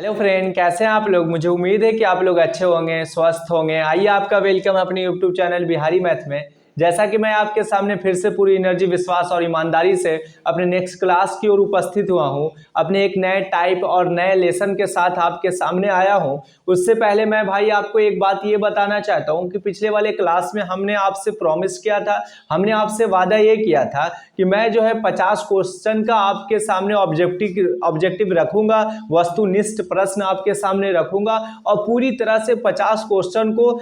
Hello friend, कैसे हैं आप लोग। मुझे उम्मीद है कि आप लोग अच्छे होंगे, स्वस्थ होंगे। आइए आपका वेलकम अपने यूट्यूब चैनल बिहारी मैथ में। जैसा कि मैं आपके सामने फिर से पूरी एनर्जी, विश्वास और ईमानदारी से अपने नेक्स्ट क्लास की ओर उपस्थित हुआ हूं, अपने एक नए टाइप और नए लेसन के साथ आपके सामने आया हूं। उससे पहले मैं भाई आपको एक बात ये बताना चाहता हूं कि पिछले वाले क्लास में हमने आपसे प्रॉमिस किया था, हमने आपसे वादा ये किया था कि मैं जो है 50 क्वेश्चन का आपके सामने ऑब्जेक्टिव रखूंगा, वस्तुनिष्ठ प्रश्न आपके सामने रखूंगा और पूरी तरह से 50 क्वेश्चन को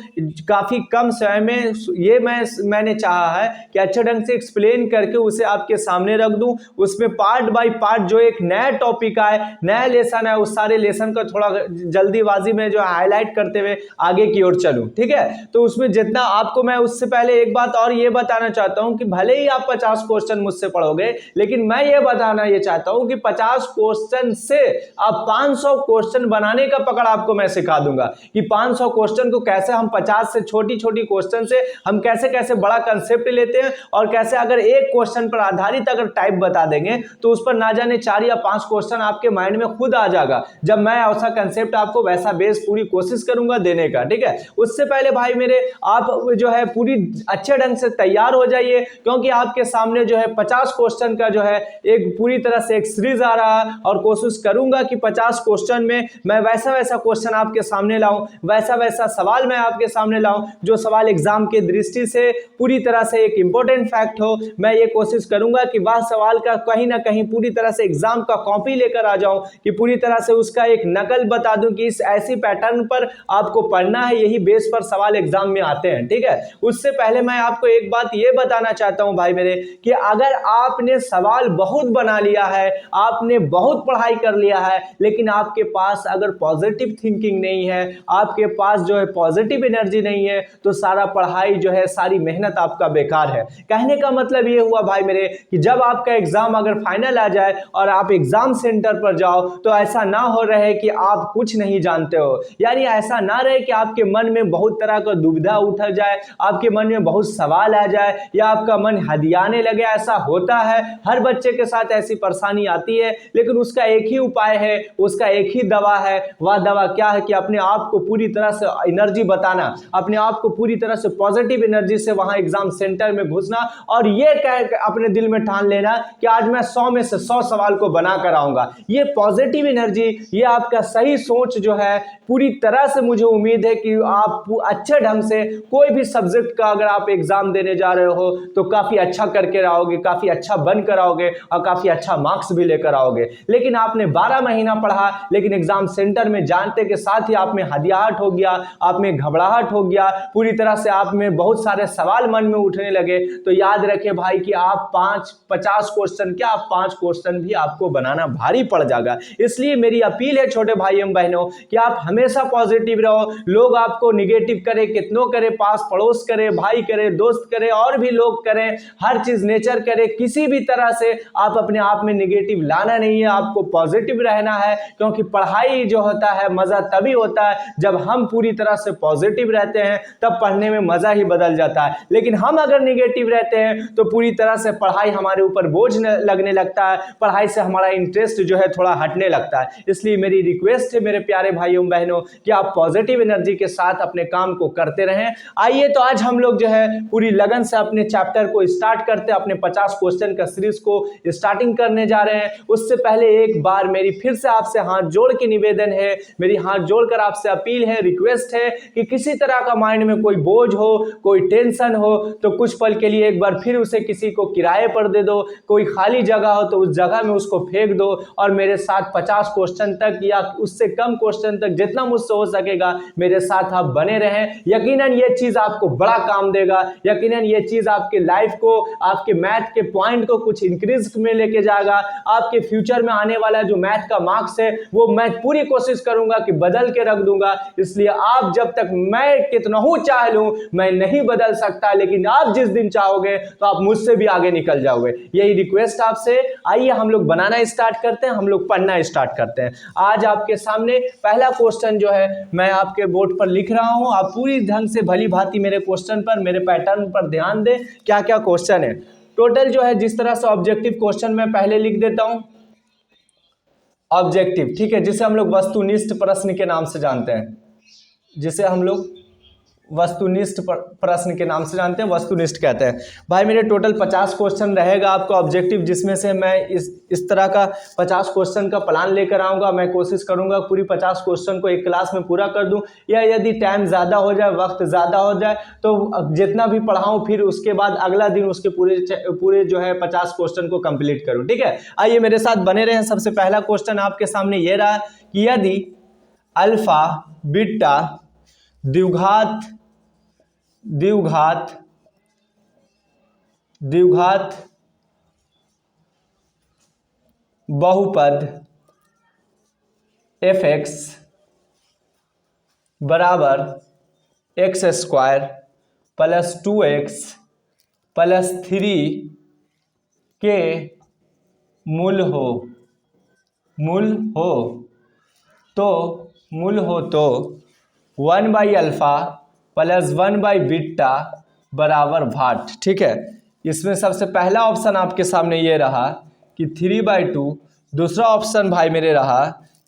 काफी कम समय में ये मैंने चाहा है कि अच्छे ढंग से एक्सप्लेन करके उसे आपके सामने रख दूं। उसमें पार्ट बाय पार्ट जो एक नया टॉपिक है, नया लेसन है, उस सारे लेसन का थोड़ा जल्दीबाजी में जो हाईलाइट करते हुए आगे की ओर चलूं। ठीक है, तो उसमें जितना आपको मैं उससे पहले एक बात और ये बताना चाहता हूं कि भले ही आप 50 क्वेश्चन मुझसे पढ़ोगे, लेकिन मैं ये बताना ये चाहता हूं कि 50 क्वेश्चन से आप 500 क्वेश्चन बनाने का पकड़ आपको मैं सिखा दूंगा कि 500 क्वेश्चन को कैसे हम 50 से छोटी छोटी क्वेश्चन से हम कैसे कैसे बड़ा कंसेप्ट लेते हैं और कैसे अगर एक क्वेश्चन पर आधारित अगर टाइप बता देंगे तो उस पर ना जाने 4 या 5 क्वेश्चन आपके माइंड में खुद आ जाएगा, जब मैं ऐसा कंसेप्ट आपको वैसा बेस पूरी कोशिश करूंगा देने का। ठीक है, उससे पहले भाई मेरे आप जो है पूरी अच्छे ढंग से तैयार हो जाइए, क्योंकि आपके सामने जो है 50 क्वेश्चन का जो है एक पूरी तरह से एक सीरीज आ रहा है और कोशिश करूंगा कि 50 क्वेश्चन में मैं वैसा वैसा क्वेश्चन आपके सामने लाऊं, वैसा वैसा सवाल मैं आपके सामने लाऊं जो सवाल एग्जाम के दृष्टि से पूरी तरह से एक इंपॉर्टेंट फैक्ट हो। मैं ये कोशिश करूंगा कि वह सवाल का कहीं ना कहीं पूरी तरह से एग्जाम का कॉपी लेकर आ जाऊं, कि पूरी तरह से उसका एक नकल बता दूं कि इस ऐसी पैटर्न पर आपको पढ़ना है, यही बेस पर सवाल एग्जाम में आते हैं। ठीक है, उससे पहले मैं आपको एक बात ये बताना चाहता हूं भाई मेरे कि अगर आपने सवाल बहुत बना लिया है, आपने बहुत पढ़ाई कर लिया है, लेकिन आपके पास अगर पॉजिटिव थिंकिंग नहीं है, आपके पास जो है पॉजिटिव एनर्जी नहीं है, तो सारा पढ़ाई जो है, सारी मेहनत आपका बेकार है। कहने का मतलब ये हुआ भाई मेरे कि जब आपका एग्जाम अगर फाइनल आ जाए और आप एग्जाम सेंटर पर जाओ तो ऐसा ना हो रहे कि आप कुछ नहीं जानते हो, यानी ऐसा ना रहे कि आपके मन में बहुत तरह का दुविधा उठ जाए, आपके मन में बहुत सवाल आ जाए या आपका मन हदियाने लगे। ऐसा होता है, हर बच्चे के साथ ऐसी परेशानी आती है, लेकिन उसका एक ही उपाय है, उसका एक ही दवा है। वह दवा क्या है कि अपने आप को पूरी तरह से एनर्जी बताना, अपने आप को पूरी तरह से पॉजिटिव एनर्जी से वहां एग्जाम सेंटर में घुसना और ये कह अपने दिल में ठान लेना कि आज मैं 100 में से 100 सवाल को बना कर आऊंगा। ये पॉजिटिव एनर्जी, ये आपका सही सोच जो है, पूरी तरह से मुझे उम्मीद है कि आप अच्छे ढंग से कोई भी सब्जेक्ट का अगर आप एग्जाम देने जा रहे हो तो काफी अच्छा करके आओगे, काफी अच्छा बन कर आओगे और काफी अच्छा मार्क्स भी लेकर आओगे। लेकिन आपने 12 महीना पढ़ा, लेकिन एग्जाम सेंटर में जानते के साथ ही आप में हदियाहट हो गया, आप में घबराहट हो गया, पूरी तरह से आप में बहुत सारे सवाल मन में उठने लगे, तो याद रखे भाई कि आप 50 क्वेश्चन क्या, आप 5 क्वेश्चन भी आपको बनाना भारी पड़ जाएगा। इसलिए मेरी अपील है छोटे भाई एवं बहनों कि आप हमेशा पॉजिटिव रहो। लोग आपको निगेटिव करे, कितनों करे, पास पड़ोस करे, भाई करे, दोस्त करे, और भी लोग करें, हर चीज नेचर करे, किसी भी तरह से आप अपने आप में निगेटिव लाना नहीं है, आपको पॉजिटिव रहना है। क्योंकि पढ़ाई जो होता है मजा तभी होता है जब हम पूरी तरह से पॉजिटिव रहते हैं, तब पढ़ने में मजा ही बदल जाता है। लेकिन हम अगर निगेटिव रहते हैं तो पूरी तरह से पढ़ाई हमारे ऊपर बोझ लगने लगता है, पढ़ाई से हमारा इंटरेस्ट जो है थोड़ा हटने लगता है। इसलिए मेरी रिक्वेस्ट है मेरे प्यारे भाइयों बहनों कि आप पॉजिटिव एनर्जी के साथ अपने काम को करते रहें। आइए तो आज हम लोग जो है पूरी लगन से अपने चैप्टर को स्टार्ट करते हैं, अपने 50 क्वेश्चन का सीरीज को स्टार्टिंग करने जा रहे हैं। उससे पहले एक बार मेरी फिर से आपसे हाथ जोड़ के निवेदन है, मेरी हाथ जोड़कर आपसे अपील है, रिक्वेस्ट है कि किसी तरह का माइंड में कोई बोझ हो, कोई टेंशन हो तो कुछ पल के लिए एक बार फिर उसे किसी को किराए पर दे दो, कोई खाली जगह हो तो उस जगह में उसको फेंक दो और मेरे साथ 50 क्वेश्चन तक या उससे कम क्वेश्चन तक जितना मुझसे हो सकेगा मेरे साथ आप बने रहें। यकीनन ये चीज आपको बड़ा काम देगा, यकीनन ये चीज आपके लाइफ को, आपके मैथ के पॉइंट को कुछ इंक्रीज में लेके जाएगा। आपके फ्यूचर में आने वाला जो मैथ का मार्क्स है वो मैं पूरी कोशिश करूंगा कि बदल के रख दूंगा। इसलिए आप जब तक मैं कितना हूं चाह लूं मैं नहीं बदल सकता, लेकिन आप जिस दिन चाहोगे तो आप मुझसे भी आगे निकल जाओगे। यही रिक्वेस्ट आपसे। आइए हम लोग बनाना स्टार्ट करते हैं, हम लोग पढ़ना स्टार्ट करते हैं। आज आपके सामने पहला क्वेश्चन जो है मैं आपके बोर्ड पर लिख रहा हूं, आप पूरी ढंग से भली भांति मेरे क्वेश्चन पर, मेरे पैटर्न पर ध्यान दें क्या क्या क्वेश्चन है। टोटल जो है जिस तरह से ऑब्जेक्टिव क्वेश्चन मैं पहले लिख देता हूं, ऑब्जेक्टिव, ठीक है, जिसे हम लोग वस्तुनिष्ठ प्रश्न के नाम से जानते हैं, जिसे हम लोग वस्तुनिष्ठ प्रश्न के नाम से जानते हैं, वस्तुनिष्ठ कहते हैं। भाई मेरे टोटल 50 क्वेश्चन रहेगा आपका ऑब्जेक्टिव, जिसमें से मैं इस तरह का 50 क्वेश्चन का प्लान लेकर आऊँगा। मैं कोशिश करूँगा पूरी 50 क्वेश्चन को एक क्लास में पूरा कर दूँ, या यदि टाइम ज़्यादा हो जाए, वक्त ज़्यादा हो जाए, तो जितना भी पढ़ाऊँ फिर उसके बाद अगला दिन उसके पूरे जो है 50 क्वेश्चन को कंप्लीट करूँ, ठीक है। आइए मेरे साथ बने रहें। सबसे पहला क्वेश्चन आपके सामने ये रहा कि यदि अल्फा बीटा द्विघात बहुपद fx बराबर x square plus 2x plus 3 के मूल हो तो 1/अल्फा प्लस 1/बीटा बराबर भाट, ठीक है। इसमें सबसे पहला ऑप्शन आपके सामने ये रहा कि 3/2, दूसरा ऑप्शन भाई मेरे रहा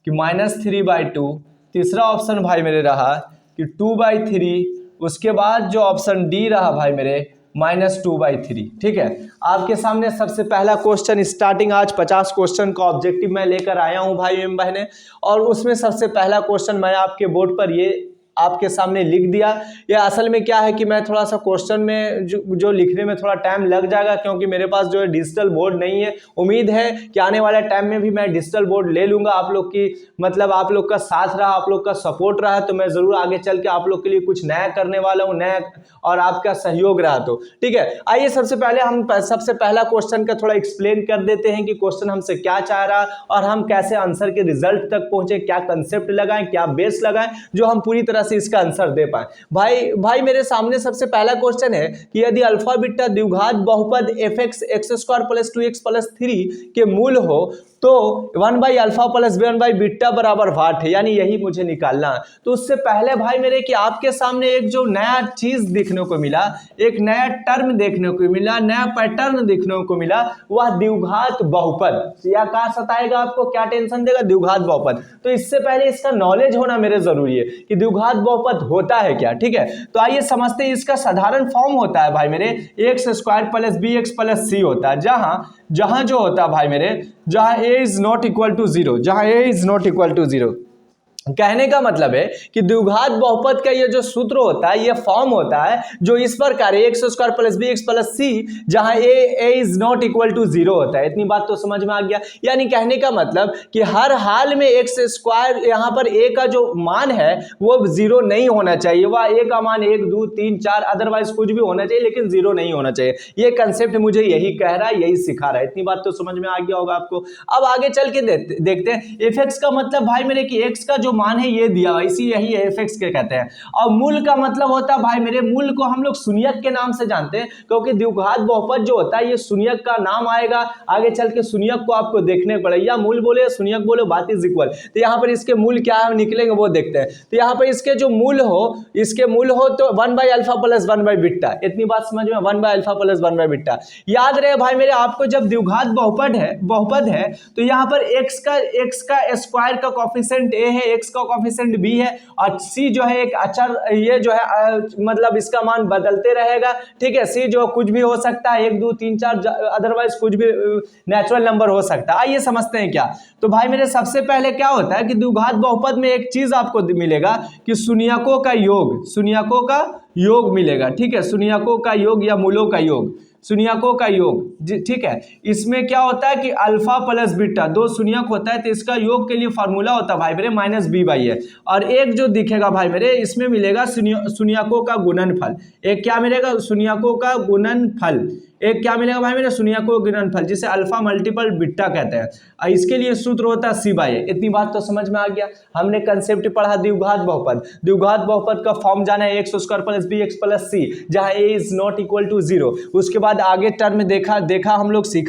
कि -3/2, तीसरा ऑप्शन भाई मेरे रहा कि 2/3, उसके बाद जो ऑप्शन डी रहा भाई मेरे -2/3, ठीक है। आपके सामने सबसे पहला क्वेश्चन स्टार्टिंग आज 50 क्वेश्चन का ऑब्जेक्टिव मैं लेकर आया हूं भाई एवं बहने, और उसमें सबसे पहला क्वेश्चन मैं आपके बोर्ड पर ये आपके सामने लिख दिया। ये असल में क्या है कि मैं थोड़ा सा क्वेश्चन में जो लिखने में थोड़ा टाइम लग जाएगा, क्योंकि मेरे पास जो है डिजिटल बोर्ड नहीं है। उम्मीद है कि आने वाले टाइम में भी मैं डिजिटल बोर्ड ले लूँगा। आप लोग की मतलब आप लोग का साथ रहा, आप लोग का सपोर्ट रहा, तो मैं ज़रूर आगे चल के आप लोग के लिए कुछ नया करने वाला हूँ, नया, और आपका सहयोग रहा तो ठीक है। आइए सबसे पहले हम सबसे पहला क्वेश्चन का थोड़ा एक्सप्लेन कर देते हैं कि क्वेश्चन हमसे क्या चाह रहा और हम कैसे आंसर के रिजल्ट तक पहुंचे, क्या कंसेप्ट लगाएं, क्या बेस लगाएं, जो हम पूरी तरह से इसका आंसर दे पाए। भाई मेरे सामने सबसे पहला क्वेश्चन है कि यदि अल्फा बीटा द्विघात बहुपद fx x² + 2x + 3 के मूल हो तो 1/अल्फा प्लस 1/बीटा बराबर भाट है, यानी यही मुझे निकालना है। तो उससे पहले भाई मेरे कि आपके सामने एक जो नया चीज देखने को मिला, एक नया टर्म देखने को मिला, नया पैटर्न देखने को मिला, वह द्विघात बहुपद। या क्या सताएगा आपको, क्या टेंशन देगा, द्विघात बहुपद। तो इससे पहले इसका नॉलेज होना मेरे जरूरी है कि द्विघात बहुपद होता है क्या, ठीक है। तो आइए समझते हैं। इसका साधारण फॉर्म होता है भाई मेरे x² + bx + c होता है, जहां जो होता है भाई मेरे, जहां a is not equal to 0, जहां a is not equal to 0। कहने का मतलब है कि द्विघात बहुपद का ये जो सूत्र होता है, ये फॉर्म होता है जो इस प्रकार है, x² + bx + c, जहां a is not equal to 0 होता है। इतनी बात तो समझ में आ गया। यानी कहने का मतलब कि हर हाल में x², यहां पर a का जो मान है वो 0 नहीं होना चाहिए। वह a का मान 1, 2, 3, 4 अदरवाइज कुछ भी होना चाहिए, लेकिन 0 नहीं होना चाहिए। ये कंसेप्ट मुझे यही कह रहा है, यही सिखा रहा है। इतनी बात तो समझ में आ गया होगा आपको। अब आगे चल के देखते हैं। fx का मतलब भाई मेरे कि x का जो मान है ये दिया हुआ, इसी यही fx के कहते हैं। और मूल का मतलब होता है भाई मेरे, मूल को हम लोग शून्यक के नाम से जानते हैं, क्योंकि द्विघात बहुपद जो होता है ये शून्यक का नाम आएगा। आगे चल के शून्यक को आपको देखने पड़ेगा, या मूल बोले शून्यक बोले, बात इज इक्वल। तो यहाँ पर इसके मूल क्या निकलेंगे वो देखते हैं। तो यहाँ पर इसके जो मूल हो तो 1/अल्फा प्लस 1/बीटा। इतनी बात समझ में, 1/अल्फा प्लस 1/बीटा। याद रहे भाई मेरे, आपको जब द्विघात बहुपद है तो यहाँ पर x का स्क्वायर का कोफिशिएंट a है, x का कोफिशिएंट b है, और c जो है एक अचर, ये जो है मतलब इसका मान बदलते रहेगा, ठीक है। c जो कुछ भी हो सकता है, 1, 2, 3, 4 अदरवाइज कुछ भी नेचुरल नंबर हो सकता है। आइए समझते हैं क्या। तो भाई मेरे सबसे पहले क्या होता है कि द्विघात बहुपद में एक चीज आपको मिलेगा कि शून्यकों का योग मिलेगा, ठीक है। शून्यकों का योग या मूलों का योग, शून्यकों का योग, ठीक है। इसमें क्या होता है कि अल्फा प्लस बीटा, दो शून्यक होता है, तो इसका योग के लिए फॉर्मूला होता है भाई मेरे -b/a। और एक जो दिखेगा भाई मेरे, इसमें मिलेगा शून्यकों का गुणनफल। एक क्या मिलेगा, शून्यकों का गुणनफल। एक क्या मिलेगा भाई मेरे, शून्यकों का गुणनफल, जिसे अल्फा मल्टीपल बीटा कहते हैं। और इसके लिए सूत्र होता है c/a। इतनी बात तो समझ में आ गया। हमने कंसेप्ट पढ़ा द्विघात बहुपद का फॉर्म जाना है x² + bx + c, जहां a is not equal to 0। उसके बाद आगे टर्म सीखा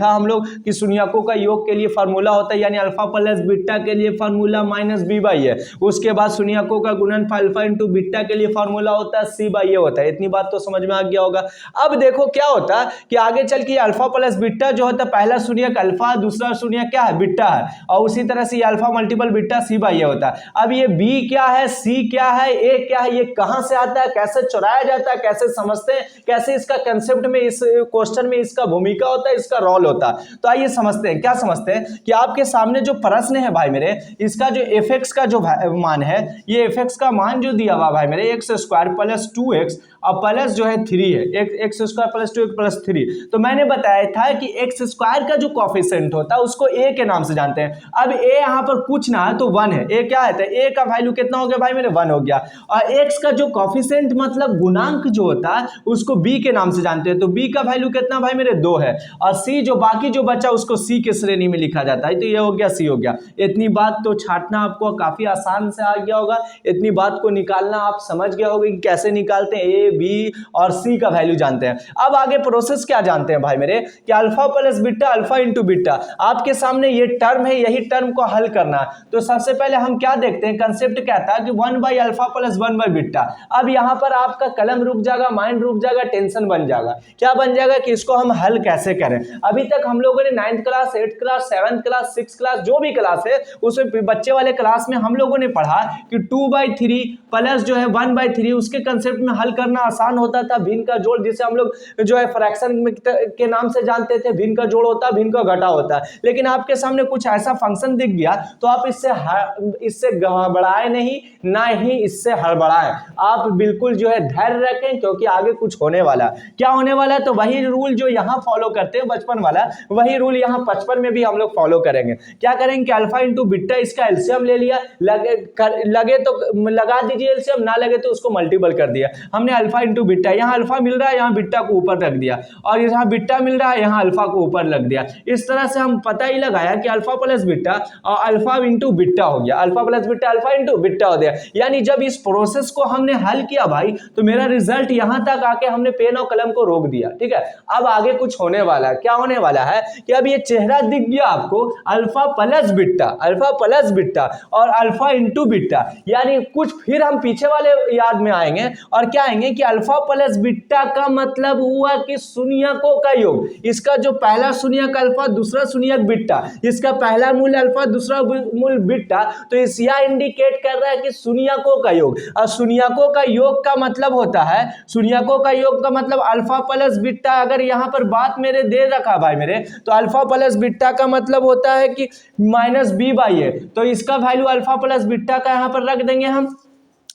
हम लोग कि शून्यकों का योग के लिए फार्मूला होता है, यानी अल्फा प्लस बीटा के लिए फार्मूला -b/a। उसके बाद शून्यकों का गुणनफल अल्फा × बीटा के लिए फार्मूला होता है c/a होता है। इतनी बात तो समझ में आ गया होगा। अब देखो क्या होता है कि आगे चल के अल्फा प्लस बीटा जो होता है, पहला शून्यक अल्फा, दूसरा शून्यक क्या है, बीटा है, और उसी तरह से ये alpha multiple beta c by a होता है। अब ये बी क्या है, सी क्या है, ए क्या है, ये कहां से आता है, कैसे चुराया जाता है, कैसे समझते हैं, कैसे इसका कंसेप्ट में, इस क्वेश्चन में इसका भूमिका होता है, इसका रोल होता है। तो आइए समझते हैं। क्या समझते हैं कि आपके सामने जो प्रश्न है भाई मेरे, इसका जो एफ एक्स का जो मान है, ये एफ एक्स का मान जो दिया हुआ भाई मेरे, एक्स स्क्वायर प्लस 2x और प्लस जो है 3 है, x square plus 2x plus 3। तो मैंने बताया था कि एक्स स्क्वायर का जो कोफिशिएंट होता है उसको ए के नाम से जानते हैं। अब ए यहाँ पर कुछ ना है तो 1 है, ए क्या है, तो ए का वैल्यू कितना हो गया भाई मेरे, 1 हो गया। और एक्स का जो कोफिशिएंट मतलब गुणांक जो होता है उसको बी के नाम से जानते हैं, तो बी का वैल्यू कितना भाई मेरे, 2 है। और सी जो बाकी जो बचा उसको सी के श्रेणी में लिखा जाता है, तो ये हो गया सी हो गया। इतनी बात तो छाटना आपको काफी आसान से आ गया होगा, इतनी बात को निकालना आप समझ गया होगा कि कैसे निकालते हैं, ए बी और सी का वैल्यू जानते हैं। अब आगे प्रोसेस क्या जानते हैं भाई मेरे, कि alpha plus beta, alpha into beta, आपके सामने ये टर्म है, यही टर्म को हल करना है। तो सबसे पहले हम क्या देखते हैं, कंसेप्ट क्या था कि 1 by alpha plus 1 by beta. अब यहां पर आपका कलम रुक जाएगा, माइंड रुक जाएगा, टेंशन बन जाएगा। क्या बन जाएगा कि इसको हम हल कैसे करें। अभी तक हम लोगों ने 9th class, 8th class, 7th class, 6th class, जो भी क्लास है उसमें बच्चे वाले क्लास में हम लोगों ने पढ़ा कि 2/3 प्लस जो है 1/3, उसके कंसेप्ट में हल करना आसान होता था। भिन्न का जोड़, जिसे हम लोग जो है फ्रैक्शन के नाम से जानते थे, भिन्न का जोड़ होता है, भिन्न का घटा होता है। लेकिन आपके सामने कुछ ऐसा फंक्शन दिख गया तो आप इससे घबराए नहीं, ना ही इससे हड़बड़ाएं। आप बिल्कुल जो है धैर्य रखें, क्योंकि आगे कुछ होने वाला है। क्या होने वाला है, तो वही रूल जो यहाँ फॉलो करते हैं बचपन वाला, वही रूल यहाँ 55 में भी हम लोग फॉलो करेंगे। क्या करेंगे कि अल्फा इंटू बीटा, इसका एलसीएम ले लिया, लगे तो लगा दीजिए एलसीएम, ना लगे तो उसको मल्टीपल कर दिया। हमने अल्फा इंटू बीटा, यहाँ अल्फा मिल रहा है, यहाँ बीटा को ऊपर रख दिया, और यहाँ बीटा मिल रहा है, यहाँ अल्फा को ऊपर रख दिया। इस तरह से हम पता ही लगाया कि अल्फा प्लस बीटा और अल्फा इंटू बीटा हो गया, alpha plus beta alpha into beta हो गया। यानी जब इस प्रोसेस को हमने हल किया भाई, तो मेरा रिजल्ट यहाँ तक आके हमने पेन और कलम को रोक दिया। ठीक है, अब आगे कुछ होने वाला है। क्या होने वाला है कि अब ये चेहरा दिख गया आपको, अल्फा प्लस बीटा और अल्फा इंटू बीटा, यानी कुछ फिर हम पीछे वाले याद में आएंगे और क्या आएंगे कि अल्फा प्लस बीटा का मतलब हुआ कि शून्यकों का योग। इसका जो पहला शून्यक अल्फा, दूसरा शून्यक बीटा, इसका पहला मूल अल्फा, दूसरा मूल बीटा, तो इस यह इंडिकेट कर रहा है कि शून्यकों का योग। और शून्यकों का योग का मतलब होता है, शून्यकों का योग का मतलब अल्फा प्लस बीटा। अगर यहाँ पर बात मेरे दे रखा भाई मेरे, तो अल्फा प्लस बीटा का मतलब होता है कि माइनस बी बाई ए। तो इसका वैल्यू अल्फा प्लस बीटा का यहाँ पर रख देंगे हम,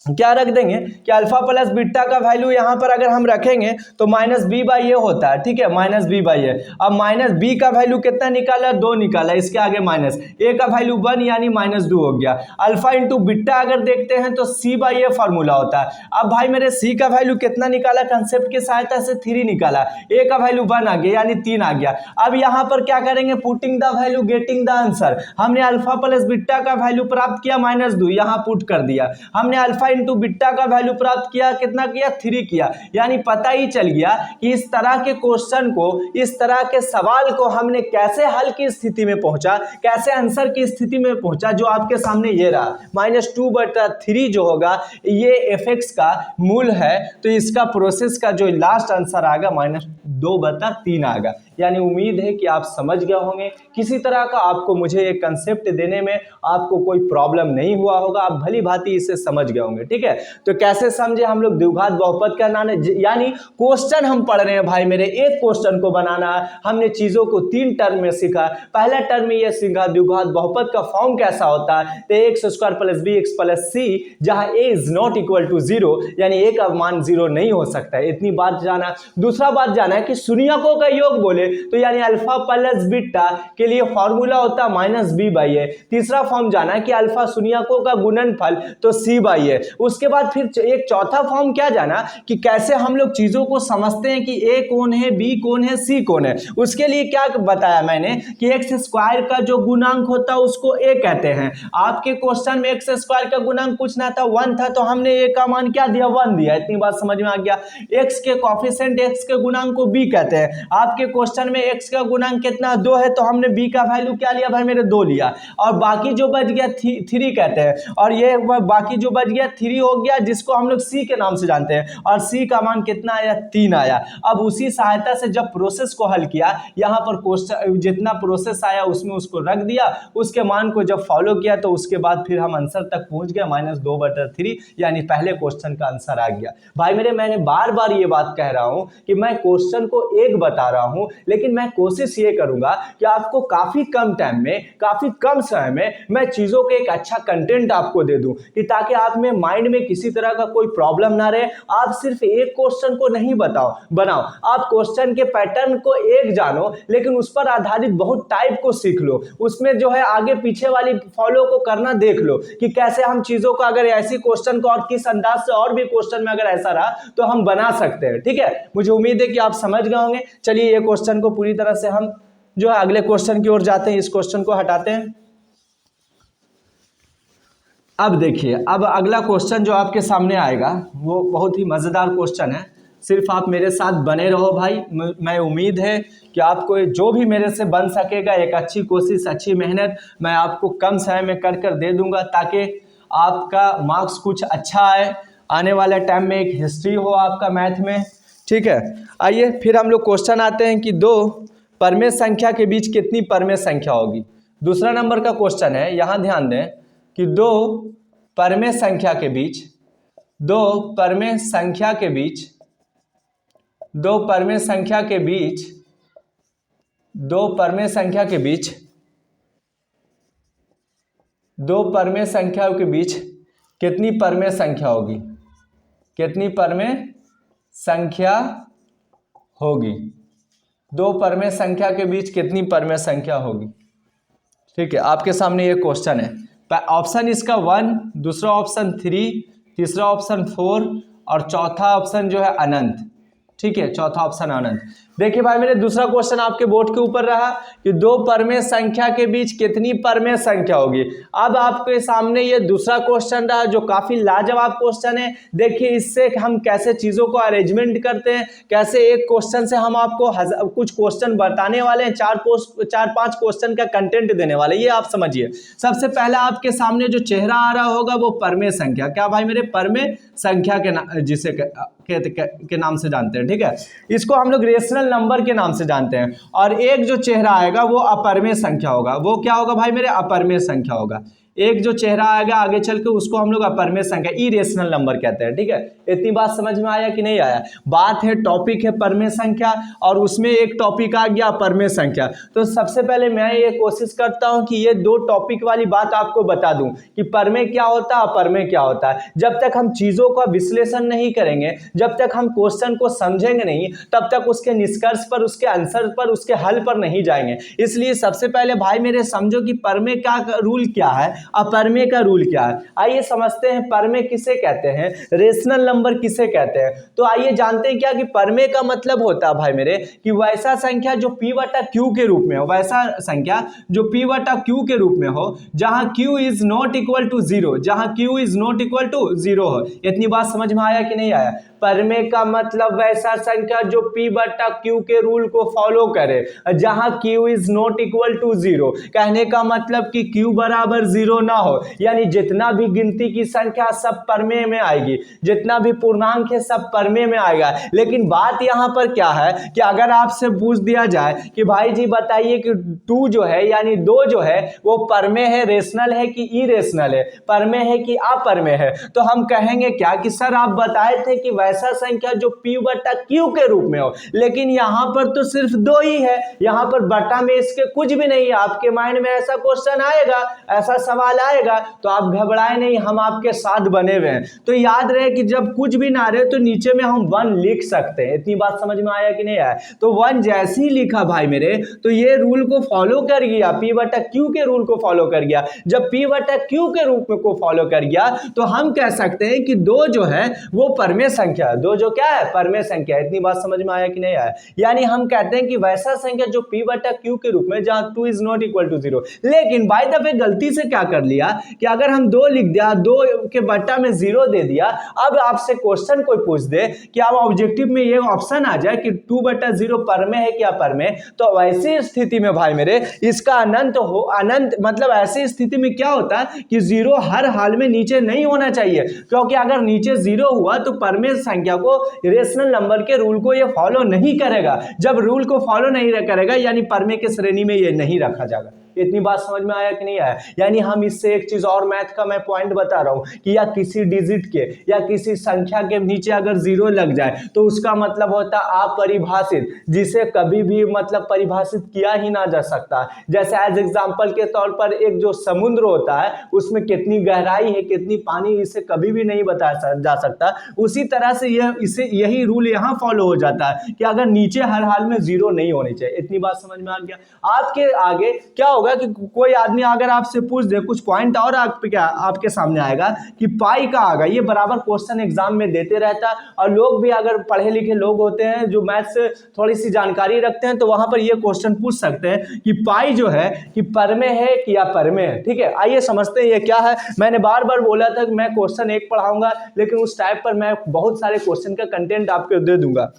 क्या रख देंगे कि अल्फा प्लस बीटा का वैल्यू यहां पर अगर हम रखेंगे तो माइनस बी बाई ए होता है। ठीक है, माइनस बी बाई ए। अब माइनस बी का वैल्यू कितना निकाला, 2 निकाला, इसके आगे माइनस, ए का वैल्यू 1 यानी -2 हो गया। अल्फा इंटू बीटा अगर देखते हैं तो सी बाई ए फॉर्मूला होता है। अब भाई मेरे सी का वैल्यू कितना निकाला, कंसेप्ट की सहायता से 3 निकाला, ए का वैल्यू 1 आ गया यानी 3 आ गया। अब यहां पर क्या करेंगे, putting the value getting the answer. हमने अल्फा प्लस बीटा का वैल्यू प्राप्त किया -2, यहां पुट कर दिया। हमने अल्फा इंटू बीटा का वैल्यू प्राप्त किया, कितना किया, 3 किया। यानी पता ही चल गया कि इस तरह के क्वेश्चन को, इस तरह के सवाल को हमने कैसे हल की स्थिति में पहुंचा, कैसे आंसर की स्थिति में पहुंचा, जो आपके सामने ये रहा। -2/3 जो होगा ये एफ का मूल है, तो इसका प्रोसेस का जो लास्ट आंसर आएगा -2/3 आएगा। यानी उम्मीद है कि आप समझ गए होंगे। किसी तरह का आपको मुझे एक कंसेप्ट देने में आपको कोई प्रॉब्लम नहीं हुआ होगा, आप भली भांति इसे समझ गए होंगे। ठीक है, तो कैसे समझे हम लोग, द्विघात बहुपद का नाम, यानी क्वेश्चन हम पढ़ रहे हैं भाई मेरे, एक क्वेश्चन को बनाना है। हमने चीजों को 3 टर्म में सीखा। पहला टर्म में यह सीखा द्विघात बहुपद का फॉर्म कैसा होता है, तो x² + bx + c, जहां a is not equal to 0, यानी a का मान 0 नहीं हो सकता है। इतनी बात जाना। दूसरा बात जाना है कि शून्यकों का योग बोले तो यानी अल्फा प्लस बीटा के लिए फॉर्मूला होता है -b/a। तीसरा फॉर्म जाना है कि अल्फा शून्यकों का गुणनफल, तो c/a। उसके बाद फिर एक चौथा फॉर्म क्या जाना कि कैसे हम लोग चीजों को समझते हैं कि a कौन है, b कौन है, c कौन है। उसके लिए क्या बताया मैंने कि x² का जो गुणांक होता है उसको a कहते हैं। आपके क्वेश्चन में x² का गुणांक कुछ ना था, 1 था, तो हमने a का मान क्या दिया, 1 दिया। इतनी बात समझ में आ गया। x के कोएफिशिएंट, x के गुणांक को b कहते हैं। आपके क्वेश्चन क्वेश्चन में x का गुणांक कितना 2 है, तो हमने b का वैल्यू क्या लिया भाई मेरे 2 लिया, और बाकी जो बच गया 3 कहते हैं, और ये बाकी जो बच गया 3 हो गया, जिसको हम लोग c के नाम से जानते हैं, और c का मान कितना आया 3 आया। अब उसी सहायता से जब प्रोसेस को हल किया, यहाँ पर क्वेश्चन जितना प्रोसेस आया उसमें उसको रख दिया, उसके मान को जब फॉलो किया तो उसके बाद फिर हम आंसर तक पहुंच गए -2/3, यानी पहले क्वेश्चन का आंसर आ गया। भाई मेरे मैंने बार बार ये बात कह रहा हूं कि मैं क्वेश्चन को एक बता रहा हूं, लेकिन मैं कोशिश ये करूंगा कि आपको काफी कम टाइम में, काफी कम समय में मैं चीजों के एक अच्छा कंटेंट आपको दे दूं, कि ताकि आप में माइंड में किसी तरह का कोई प्रॉब्लम ना रहे। आप सिर्फ एक क्वेश्चन को नहीं बनाओ, आप क्वेश्चन के पैटर्न को एक जानो, लेकिन उस पर आधारित बहुत टाइप को सीख लो, उसमें जो है आगे पीछे वाली फॉलो को करना देख लो कि कैसे हम चीजों को, अगर ऐसी क्वेश्चन को और किस अंदाज से और भी क्वेश्चन में अगर ऐसा रहा तो हम बना सकते हैं। ठीक है, मुझे उम्मीद है कि आप समझ गए होंगे। चलिए ये क्वेश्चन को पूरी तरह से हम जो है अगले क्वेश्चन की ओर जाते हैं, इस क्वेश्चन को हटाते हैं। अब देखिए, अब अगला क्वेश्चन जो आपके सामने आएगा वो बहुत ही मजेदार क्वेश्चन है, सिर्फ आप मेरे साथ बने रहो भाई। मैं उम्मीद है कि आपको जो भी मेरे से बन सकेगा, एक अच्छी कोशिश, अच्छी मेहनत मैं आपको कम समय में कर दे दूंगा, ताकि आपका मार्क्स कुछ अच्छा आए, आने वाले टाइम में एक हिस्ट्री हो आपका मैथ में। ठीक है, आइए फिर हम लोग क्वेश्चन आते हैं कि 2 परमेय संख्या के बीच कितनी परमेय संख्या होगी। दूसरा नंबर का क्वेश्चन है, यहाँ ध्यान दें कि 2 परमेय संख्या के बीच, 2 परमेय संख्या के बीच, 2 परमेय संख्या के बीच, 2 परमेय संख्या के बीच, 2 परमेय संख्या के बीच कितनी परमेय संख्या होगी, कितनी परमेय संख्या होगी, 2 परमेय संख्या के बीच कितनी परमेय संख्या होगी। ठीक है, आपके सामने ये क्वेश्चन है। ऑप्शन इसका 1, दूसरा ऑप्शन 3, तीसरा ऑप्शन 4 और चौथा ऑप्शन जो है अनंत। ठीक है, चौथा ऑप्शन अनंत। देखिए भाई मेरे, दूसरा क्वेश्चन आपके बोर्ड के ऊपर रहा कि 2 परमेय संख्या के बीच कितनी परमेय संख्या होगी। अब आपके सामने ये दूसरा क्वेश्चन रहा जो काफी लाजवाब क्वेश्चन है। देखिए इससे हम कैसे चीजों को अरेंजमेंट करते हैं, कैसे एक क्वेश्चन से हम आपको कुछ क्वेश्चन बताने वाले हैं, 4-5 क्वेश्चन का कंटेंट देने वाले, ये आप समझिए। सबसे पहले आपके सामने जो चेहरा आ रहा होगा वो परमेय संख्या, क्या भाई मेरे, परमेय संख्या के जिसे के नाम से जानते हैं। ठीक है, इसको हम लोग रेशनल नंबर के नाम से जानते हैं। और एक जो चेहरा आएगा वो अपरमेय संख्या होगा। वो क्या होगा भाई मेरे, अपरमेय संख्या होगा। एक जो चेहरा आएगा आगे चल के उसको हम लोग अपरमेय संख्या, इरेशनल नंबर कहते हैं। ठीक है, इतनी बात समझ में आया कि नहीं आया। बात है, टॉपिक है परमेय संख्या, और उसमें एक टॉपिक आ गया अपरमेय संख्या। तो सबसे पहले मैं ये कोशिश करता हूं कि ये 2 टॉपिक वाली बात आपको बता दूं कि परमेय क्या होता है, अपरमेय क्या होता है। जब तक हम चीजों का विश्लेषण नहीं करेंगे, जब तक हम क्वेश्चन को समझेंगे नहीं, तब तक उसके निष्कर्ष पर, उसके आंसर पर, उसके हल पर नहीं जाएंगे। इसलिए सबसे पहले भाई मेरे समझो कि परमेय का रूल क्या है, अपरमेय का रूल क्या है। आइए समझते हैं परमेय किसे कहते हैं, रेशनल नंबर किसे कहते हैं। तो आइए जानते हैं क्या कि परमेय का मतलब होता है भाई मेरे कि वैसा संख्या जो p/q के रूप में हो, वैसा संख्या जो p/q के रूप में हो जहां q is not equal to 0, जहां q is not equal to 0 हो। इतनी बात समझ में आया कि नहीं आया। परमेय का मतलब वैसा संख्या जो p/q के रूल को फॉलो करे, जहां q is not equal to 0। कहने का मतलब कि q बराबर 0 ना हो, यानी जितना भी गिनती की संख्या सब परमेय में आएगी, जितना भी पूर्णांक है सब परमेय में आएगा। लेकिन बात यहां पर क्या है कि अगर आपसे पूछ दिया जाए कि भाई जी बताइए कि 2 जो है यानी 2 जो है वो परमेय है, रेशनल है कि इरेशनल है, परमेय है कि अपरमेय है, तो हम कहेंगे क्या कि सर आप बताए थे कि वैसा संख्या जो p/q के रूप में हो, लेकिन यहां पर तो सिर्फ 2 ही है, यहां पर बटा में इसके कुछ भी नहीं है। आपके माइंड में ऐसा क्वेश्चन आएगा, ऐसा सवाल आएगा, तो आप घबराए नहीं, हम आपके साथ बने हुए हैं। तो याद रहे कि जब कुछ भी ना रहे तो नीचे में हम 1 लिख सकते हैं। इतनी बात समझ में आया कि नहीं आया। तो 1 जैसे ही लिखा भाई मेरे, तो ये रूल को फॉलो कर गया, p/q के रूल को फॉलो कर गया। जब p/q के रूप में को फॉलो कर गया तो हम कह सकते हैं कि 2 जो है वो परमेय संख्या है। 2 जो क्या है, परमेय संख्या। इतनी बात समझ में आया कि नहीं आया। यानी हम कहते हैं कि वैसा संख्या जो p/q के रूप में, जहां 2 इज नॉट इक्वल टू 0। लेकिन बाय द वे गलती से क्या कर लिया कि अगर हम 2 लिख दिया, 2 के बट्टा में 0 दे दिया। अब आपसे क्वेश्चन कोई पूछ दे कि आप ऑब्जेक्टिव में ये ऑप्शन आ जाए कि 2/0 परमे है क्या परमे, तो वैसी स्थिति में भाई मेरे इसका अनंत मतलब ऐसी स्थिति में क्या होता है कि 0 हर हाल में नीचे नहीं होना चाहिए, क्योंकि अगर नीचे 0 हुआ तो परमे संख्या को रेशनल नंबर के रूल को ये फॉलो नहीं करेगा। जब रूल को फॉलो नहीं करेगा यानी परमे के श्रेणी में ये नहीं रखा जाएगा। इतनी बात समझ में आया कि नहीं आया? यानी हम इससे एक चीज और मैथ का मैं पॉइंट बता रहा हूं कि या किसी डिजिट के या किसी संख्या के नीचे अगर 0 लग जाए तो उसका मतलब होता है अपरिभाषित, जिसे कभी भी मतलब परिभाषित किया ही ना जा सकता। जैसे एज एग्जांपल के तौर पर एक जो समुद्र होता है उसमें कितनी गहराई है, कितनी पानी, इसे कभी भी नहीं बताया जा सकता। उसी तरह से यही रूल यहाँ फॉलो हो जाता है कि अगर नीचे हर हाल में 0 नहीं होनी चाहिए। इतनी बात समझ में आ गया? आपके आगे क्या होगा कि कोई आदमी अगर आपसे पूछ दे कुछ पॉइंट और आपके सामने आएगा कि पाई का आएगा, ये बराबर क्वेश्चन एग्जाम में देते रहता है। और लोग भी अगर पढ़े लिखे लोग होते हैं जो मैथ से थोड़ी सी जानकारी रखते हैं तो वहां पर ये क्वेश्चन पूछ सकते हैं कि पाई जो है कि परमे है कि या परमे है। ठीक है, आइए समझते हैं ये क्या है। मैंने बार बार बोला था कि मैं क्वेश्चन एक पढ़ाऊंगा, लेकिन उस टाइप पर मैं बहुत सारे क्वेश्चन का कंटेंट आपको दे दूंगा।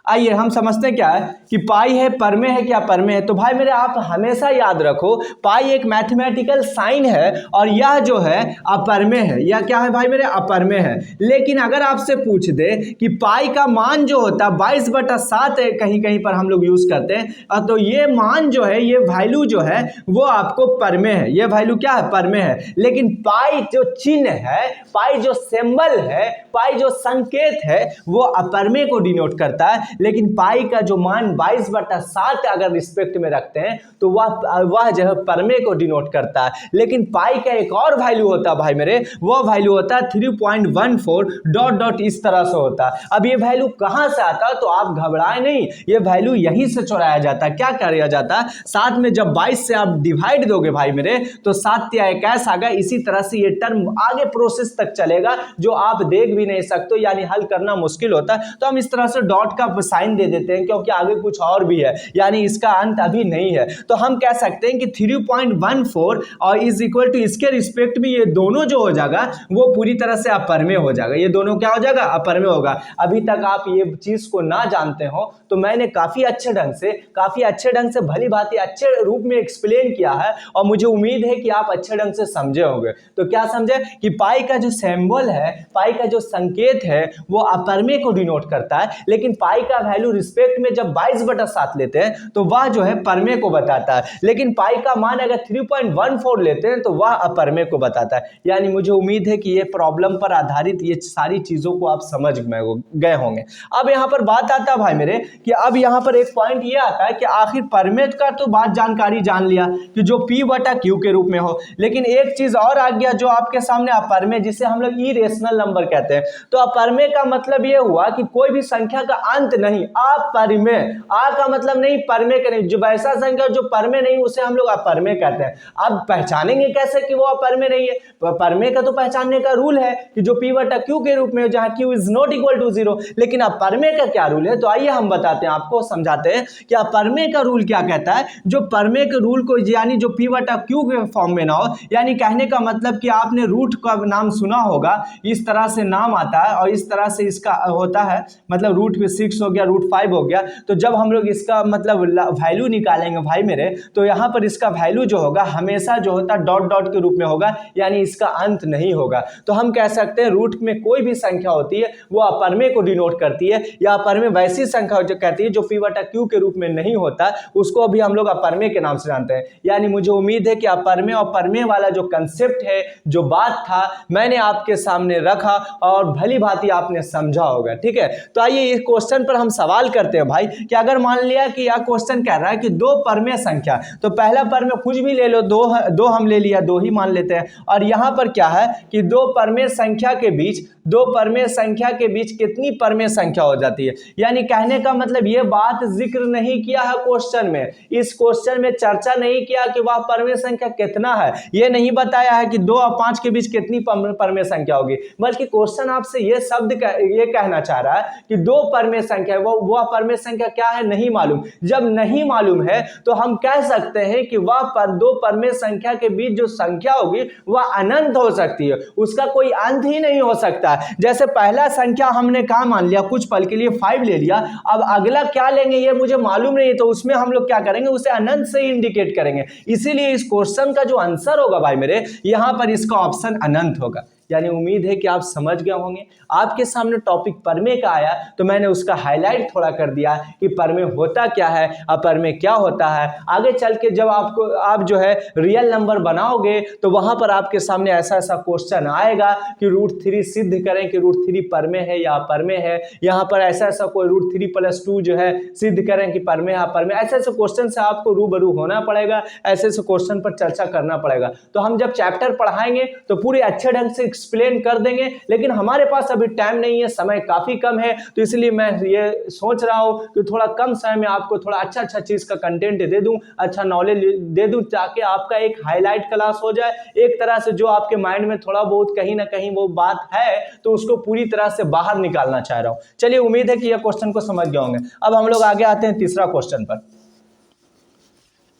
आइए हम समझते हैं क्या है कि पाई है परमे है क्या परमे है। तो भाई मेरे आप हमेशा याद रखो पाई एक मैथमेटिकल साइन है और यह जो है अपरमे है। यह क्या है भाई मेरे? अपरमे है। लेकिन अगर आपसे पूछ दे कि पाई का मान जो होता है 22/7 है, कहीं कहीं पर हम लोग यूज करते हैं, तो ये मान जो है, ये वैल्यू जो है वो आपको परमे है। ये वैल्यू क्या है? परमे है। लेकिन पाई जो चिन्ह है, पाई जो सिंबल है, पाई जो संकेत है वो अपरमे को डिनोट करता है। लेकिन पाई का जो मान 22/7 अगर रिस्पेक्ट में रखते हैं तो वह जो है परमे को डिनोट करता है। लेकिन पाई का एक और वैल्यू होता है भाई मेरे, वो वैल्यू होता है 3.14 डॉट डॉट इस तरह से होता है। अब ये वैल्यू कहां से आता है तो आप घबराए नहीं, ये वैल्यू यहीं से चुराया जाता है। क्या किया जाता है? साथ में जब 22 से आप डिवाइड दोगे भाई मेरे तो 7 या 21 आ गया। इसी तरह से ये टर्म आगे प्रोसेस तक चलेगा जो आप देख भी नहीं सकते, यानी हल करना मुश्किल होता है। तो हम इस तरह से डॉट का साइन दे देते हैं क्योंकि आगे कुछ और भी है, यानी इसका अंत अभी नहीं है। तो हम कह सकते हैं कि 3.14 और इज इक्वल टू इसके रिस्पेक्ट में ये दोनों जो हो जाएगा वो पूरी तरह से अपरमे हो जाएगा। ये दोनों क्या हो जाएगा? अपरमे होगा। अभी तक आप ये चीज को ना जानते हो तो मैंने काफी अच्छे ढंग से भली भांति अच्छे रूप में एक्सप्लेन किया है और मुझे उम्मीद है कि आप अच्छे ढंग से समझे होंगे। तो क्या समझे कि पाई का जो सिंबल है, पाई का जो संकेत है वो अपरमे को डिनोट करता है। लेकिन पाई का वैल्यू रिस्पेक्ट में जब 22/7 लेते हैं तो वह जो है परमे को बताता है। लेकिन पाई का मान अगर 3.14 लेते हैं तो वह अपरमे को बताता है। यानी मुझे उम्मीद है कि ये प्रॉब्लम पर आधारित ये सारी चीजों को आप समझ गए होंगे। अब यहां पर बात आता है भाई मेरे कि अब यहां पर एक पॉइंट ये आता है कि आखिर परमे का तो बात जानकारी जान लिया कि जो P/Q के रूप में हो, लेकिन एक चीज और आ गया जो आपके सामने अपरमे, जिसे हम लोग इरेशनल नंबर कहते हैं। तो अपरमे का मतलब ये हुआ कि कोई भी संख्या का अंत नहीं, अपरमे। आ का मतलब नहीं, परमे का नहीं। जो वैसा संख्या जो परमे नहीं उसे हम लोग अपरमे कहते हैं। अब पहचानेंगे कैसे कि वो अपरमे नहीं है? परमे का तो पहचानने का रूल है कि जो P/Q के रूप में, जहां Q is not equal to 0। लेकिन अपरमे का क्या रूल है? तो आइए हम बताते हैं, आपको समझाते हैं कि अपरमे का रूल क्या कहता है। जो परमे के रूल को, यानी जो P/Q के फॉर्म में ना हो, यानी कहने का मतलब कि आपने रूट का नाम सुना होगा, इस तरह से नाम आता है और इस तरह से इसका होता है, मतलब रूट 6 हो गया, रूट 5 हो गया। तो जब हम लोग इसका मतलब वैल्यू निकालेंगे भाई मेरे, तो यहाँ पर इसका वैल्यू जो होगा हमेशा जो होता है डॉट डॉट के रूप में होगा, यानी इसका अंत नहीं होगा। तो हम कह सकते हैं रूट में कोई भी संख्या होती है वो अपरमे को डिनोट करती है, या अपरमे वैसी संख्या जो कहती है जो P/Q के रूप में नहीं होता, उसको भी हम लोग अपरमे के नाम से जानते हैं। यानी मुझे उम्मीद है कि अपरमे और परमे वाला जो कंसेप्ट है, जो बात था, मैंने आपके सामने रखा और भली भांति आपने समझा होगा। ठीक है, तो आइए इस क्वेश्चन पर हम सवाल करते हैं भाई कि अगर मान लिया कि यह क्वेश्चन कह रहा है कि दो परमे संख्या, तो पहला परमे कुछ भी ले लो, दो हम ले लिया, दो ही मान लेते हैं। और यहां पर क्या है कि दो परमे संख्या के बीच कितनी परमे संख्या हो जाती है। यानी कहने का मतलब ये बात जिक्र नहीं किया है क्वेश्चन में, इस क्वेश्चन में चर्चा नहीं किया कि वह परमे संख्या कितना है, ये नहीं बताया है कि 2 और 5 के बीच कितनी परमे संख्या होगी, बल्कि क्वेश्चन आपसे ये शब्द ये कहना चाह रहा है कि दो परमे संख्या संख्या है, वह परमेय संख्या क्या है, नहीं मालूम। जब नहीं मालूम है तो हम कह सकते हैं कि वह दो परमेय संख्या के बीच जो संख्या होगी वह अनंत हो सकती है, उसका कोई अंत ही नहीं हो सकता। जैसे पहला संख्या हमने कहा मान लिया कुछ पल के लिए 5 ले लिया, अब अगला क्या लेंगे ये मुझे मालूम नहीं है, तो उसमें हम लोग क्या करेंगे, उसे अनंत से इंडिकेट करेंगे। इसीलिए इस क्वेश्चन का जो आंसर होगा भाई मेरे, यहां पर इसका ऑप्शन अनंत होगा। यानी उम्मीद है कि आप समझ गए होंगे। आपके सामने टॉपिक परमेय का आया तो मैंने उसका हाईलाइट थोड़ा कर दिया कि परमेय होता क्या है, अपरमेय क्या होता है। आगे चल के जब आप जो है रियल नंबर बनाओगे तो वहां पर आपके सामने ऐसा ऐसा क्वेश्चन आएगा कि √3 सिद्ध करें कि √3 परमेय है या अपरमेय है। यहाँ पर ऐसा ऐसा कोई √3 + 2 जो है सिद्ध करें कि परमेय अपरमेय, ऐसे ऐसे क्वेश्चन से आपको रूबरू होना पड़ेगा, ऐसे ऐसे क्वेश्चन पर चर्चा करना पड़ेगा। तो हम जब चैप्टर पढ़ाएंगे तो पूरे अच्छे ढंग से एक्सप्लेन कर देंगे, लेकिन हमारे पास अभी टाइम नहीं है, समय काफी कम है, तो इसलिए मैं ये सोच रहा हूं कि थोड़ा कम समय में आपको थोड़ा अच्छा चीज का कंटेंट दे दूं, अच्छा नॉलेज दे दूं, ताकि आपका एक हाईलाइट क्लास हो जाए। एक तरह से जो आपके माइंड में थोड़ा बहुत कहीं ना कहीं वो बात है तो उसको पूरी तरह से बाहर निकालना चाह रहा हूं। चलिए, उम्मीद है कि यह क्वेश्चन को समझ गए होंगे। अब हम लोग आगे आते हैं तीसरा क्वेश्चन पर।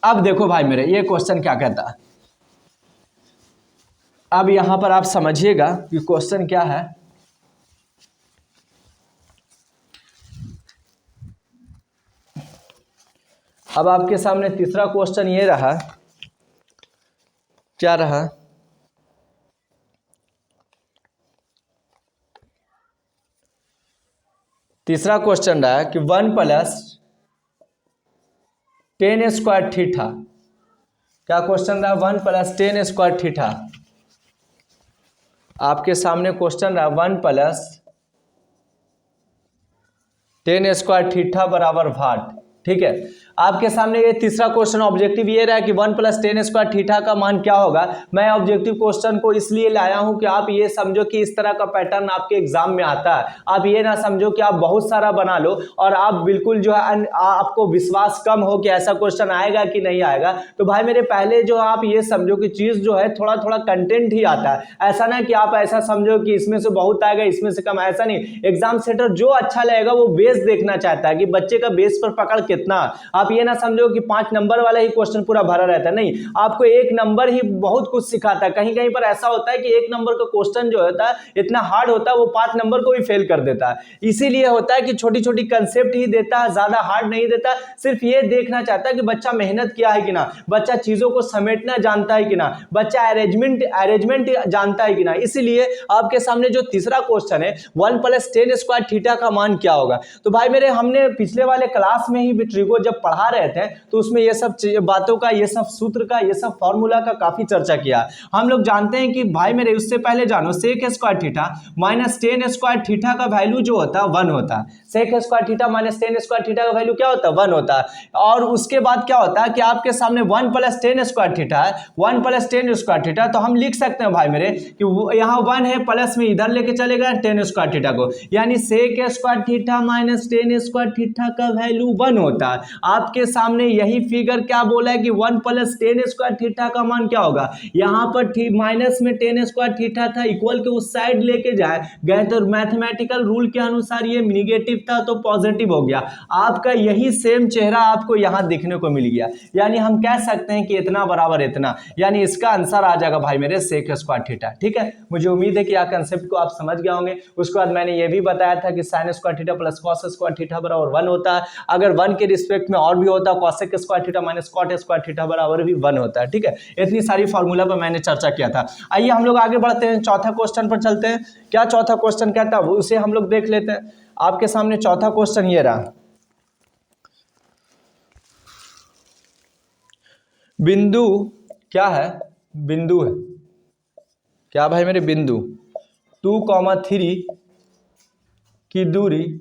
अब देखो भाई मेरे, ये क्वेश्चन क्या कहता है। अब यहां पर आप समझिएगा कि क्वेश्चन क्या है। अब आपके सामने तीसरा क्वेश्चन ये रहा, क्या रहा, तीसरा क्वेश्चन रहा कि 1 + 10² थीटा। क्या क्वेश्चन रहा, 1 + 10² थीटा। आपके सामने क्वेश्चन रहा 1 + 10² थीटा बराबर वाट। ठीक है, आपके सामने ये तीसरा क्वेश्चन ऑब्जेक्टिव ये रहा कि 1 + 10² थीटा का मान क्या होगा। मैं ऑब्जेक्टिव क्वेश्चन को इसलिए लाया हूं कि आप ये समझो कि इस तरह का पैटर्न आपके एग्जाम में आता है। आप ये ना समझो कि आप बहुत सारा बना लो और आप बिल्कुल जो है आपको विश्वास कम हो कि ऐसा क्वेश्चन आएगा कि नहीं आएगा। तो भाई मेरे पहले जो आप ये समझो कि चीज जो है थोड़ा थोड़ा कंटेंट ही आता है, ऐसा ना कि आप ऐसा समझो कि इसमें से बहुत आएगा इसमें से कम, ऐसा नहीं। एग्जाम सेंटर जो अच्छा लगेगा वो बेस देखना चाहता है कि बच्चे का बेस पर पकड़ कितना। आप ये ना समझो कि 5 नंबर वाला ही क्वेश्चन पूरा भरा रहता है, नहीं, आपको 1 नंबर ही बहुत कुछ सिखाता है। कहीं कहीं पर ऐसा होता है कि 1 नंबर का क्वेश्चन जो होता है इतना हार्ड होता है वो 5 नंबर को भी फेल कर देता है। इसीलिए होता है कि छोटी छोटी कंसेप्ट ही देता है, ज्यादा हार्ड नहीं देता। सिर्फ ये देखना चाहता है कि बच्चा मेहनत किया है कि ना, बच्चा चीजों को समेटना जानता है कि ना, बच्चा अरेंजमेंट जानता है कि ना। इसीलिए आपके सामने जो तीसरा क्वेश्चन है 1 + 10² थीटा का मान क्या होगा। तो भाई मेरे हमने पिछले वाले क्लास में ही विट्रिगो जब पढ़ा रहे थे तो उसमें ये सब बातों का, ये सब सूत्र का, ये सब फॉर्मूला का काफी चर्चा किया। हम लोग जानते हैं कि भाई मेरे उससे पहले जानो sec² थीटा - 10² थीटा का वैल्यू जो होता है 1 होता है। sec² थीटा - 10² थीटा का वैल्यू क्या होता है, 1 होता है। और उसके बाद क्या होता है कि आपके सामने 1 + 10² थीटा है, 1 + 10² थीटा, तो हम लिख सकते हैं भाई मेरे कि यहाँ 1 है, प्लस में इधर लेके चलेगा 10² थीटा को, यानी sec² थीटा - 10² थीटा का वैल्यू 1 होता है। आपके सामने यही फिगर क्या बोला है कि 1 + 10² थीटा का मान क्या होगा। यहां पर माइनस में 10² थीटा था, इक्वल के उस साइड लेके गए तो मैथमेटिकल रूल के अनुसार ये निगेटिव था तो पॉजिटिव हो गया। आपका यही सेम चेहरा आपको यहां दिखने को मिल गया, यानी हम कह सकते हैं कि इतना बराबर इतना, यानी इसका आंसर आ जाएगा भाई मेरे sec² थीटा। ठीक है, मुझे उम्मीद है कि यह कंसेप्ट को आप समझ गए होंगे। उसके बाद मैंने ये भी बताया था कि sin² थीटा + cos² थीटा बराबर 1 होता है। अगर 1 के रिस्पेक्ट में और भी होता है cosec² थीटा - cot² थीटा बराबर भी 1 होता है। ठीक है, इतनी सारी फॉर्मूला पर मैंने चर्चा किया था। आइए हम लोग आगे बढ़ते हैं, चौथा क्वेश्चन पर चलते हैं। क्या चौथा क्वेश्चन कहता है उसे हम लोग देख लेते हैं। आपके सामने चौथा क्वेश्चन ये रहा, बिंदु क्या है, बिंदु है क्या भाई मेरे, बिंदु 2,3 की दूरी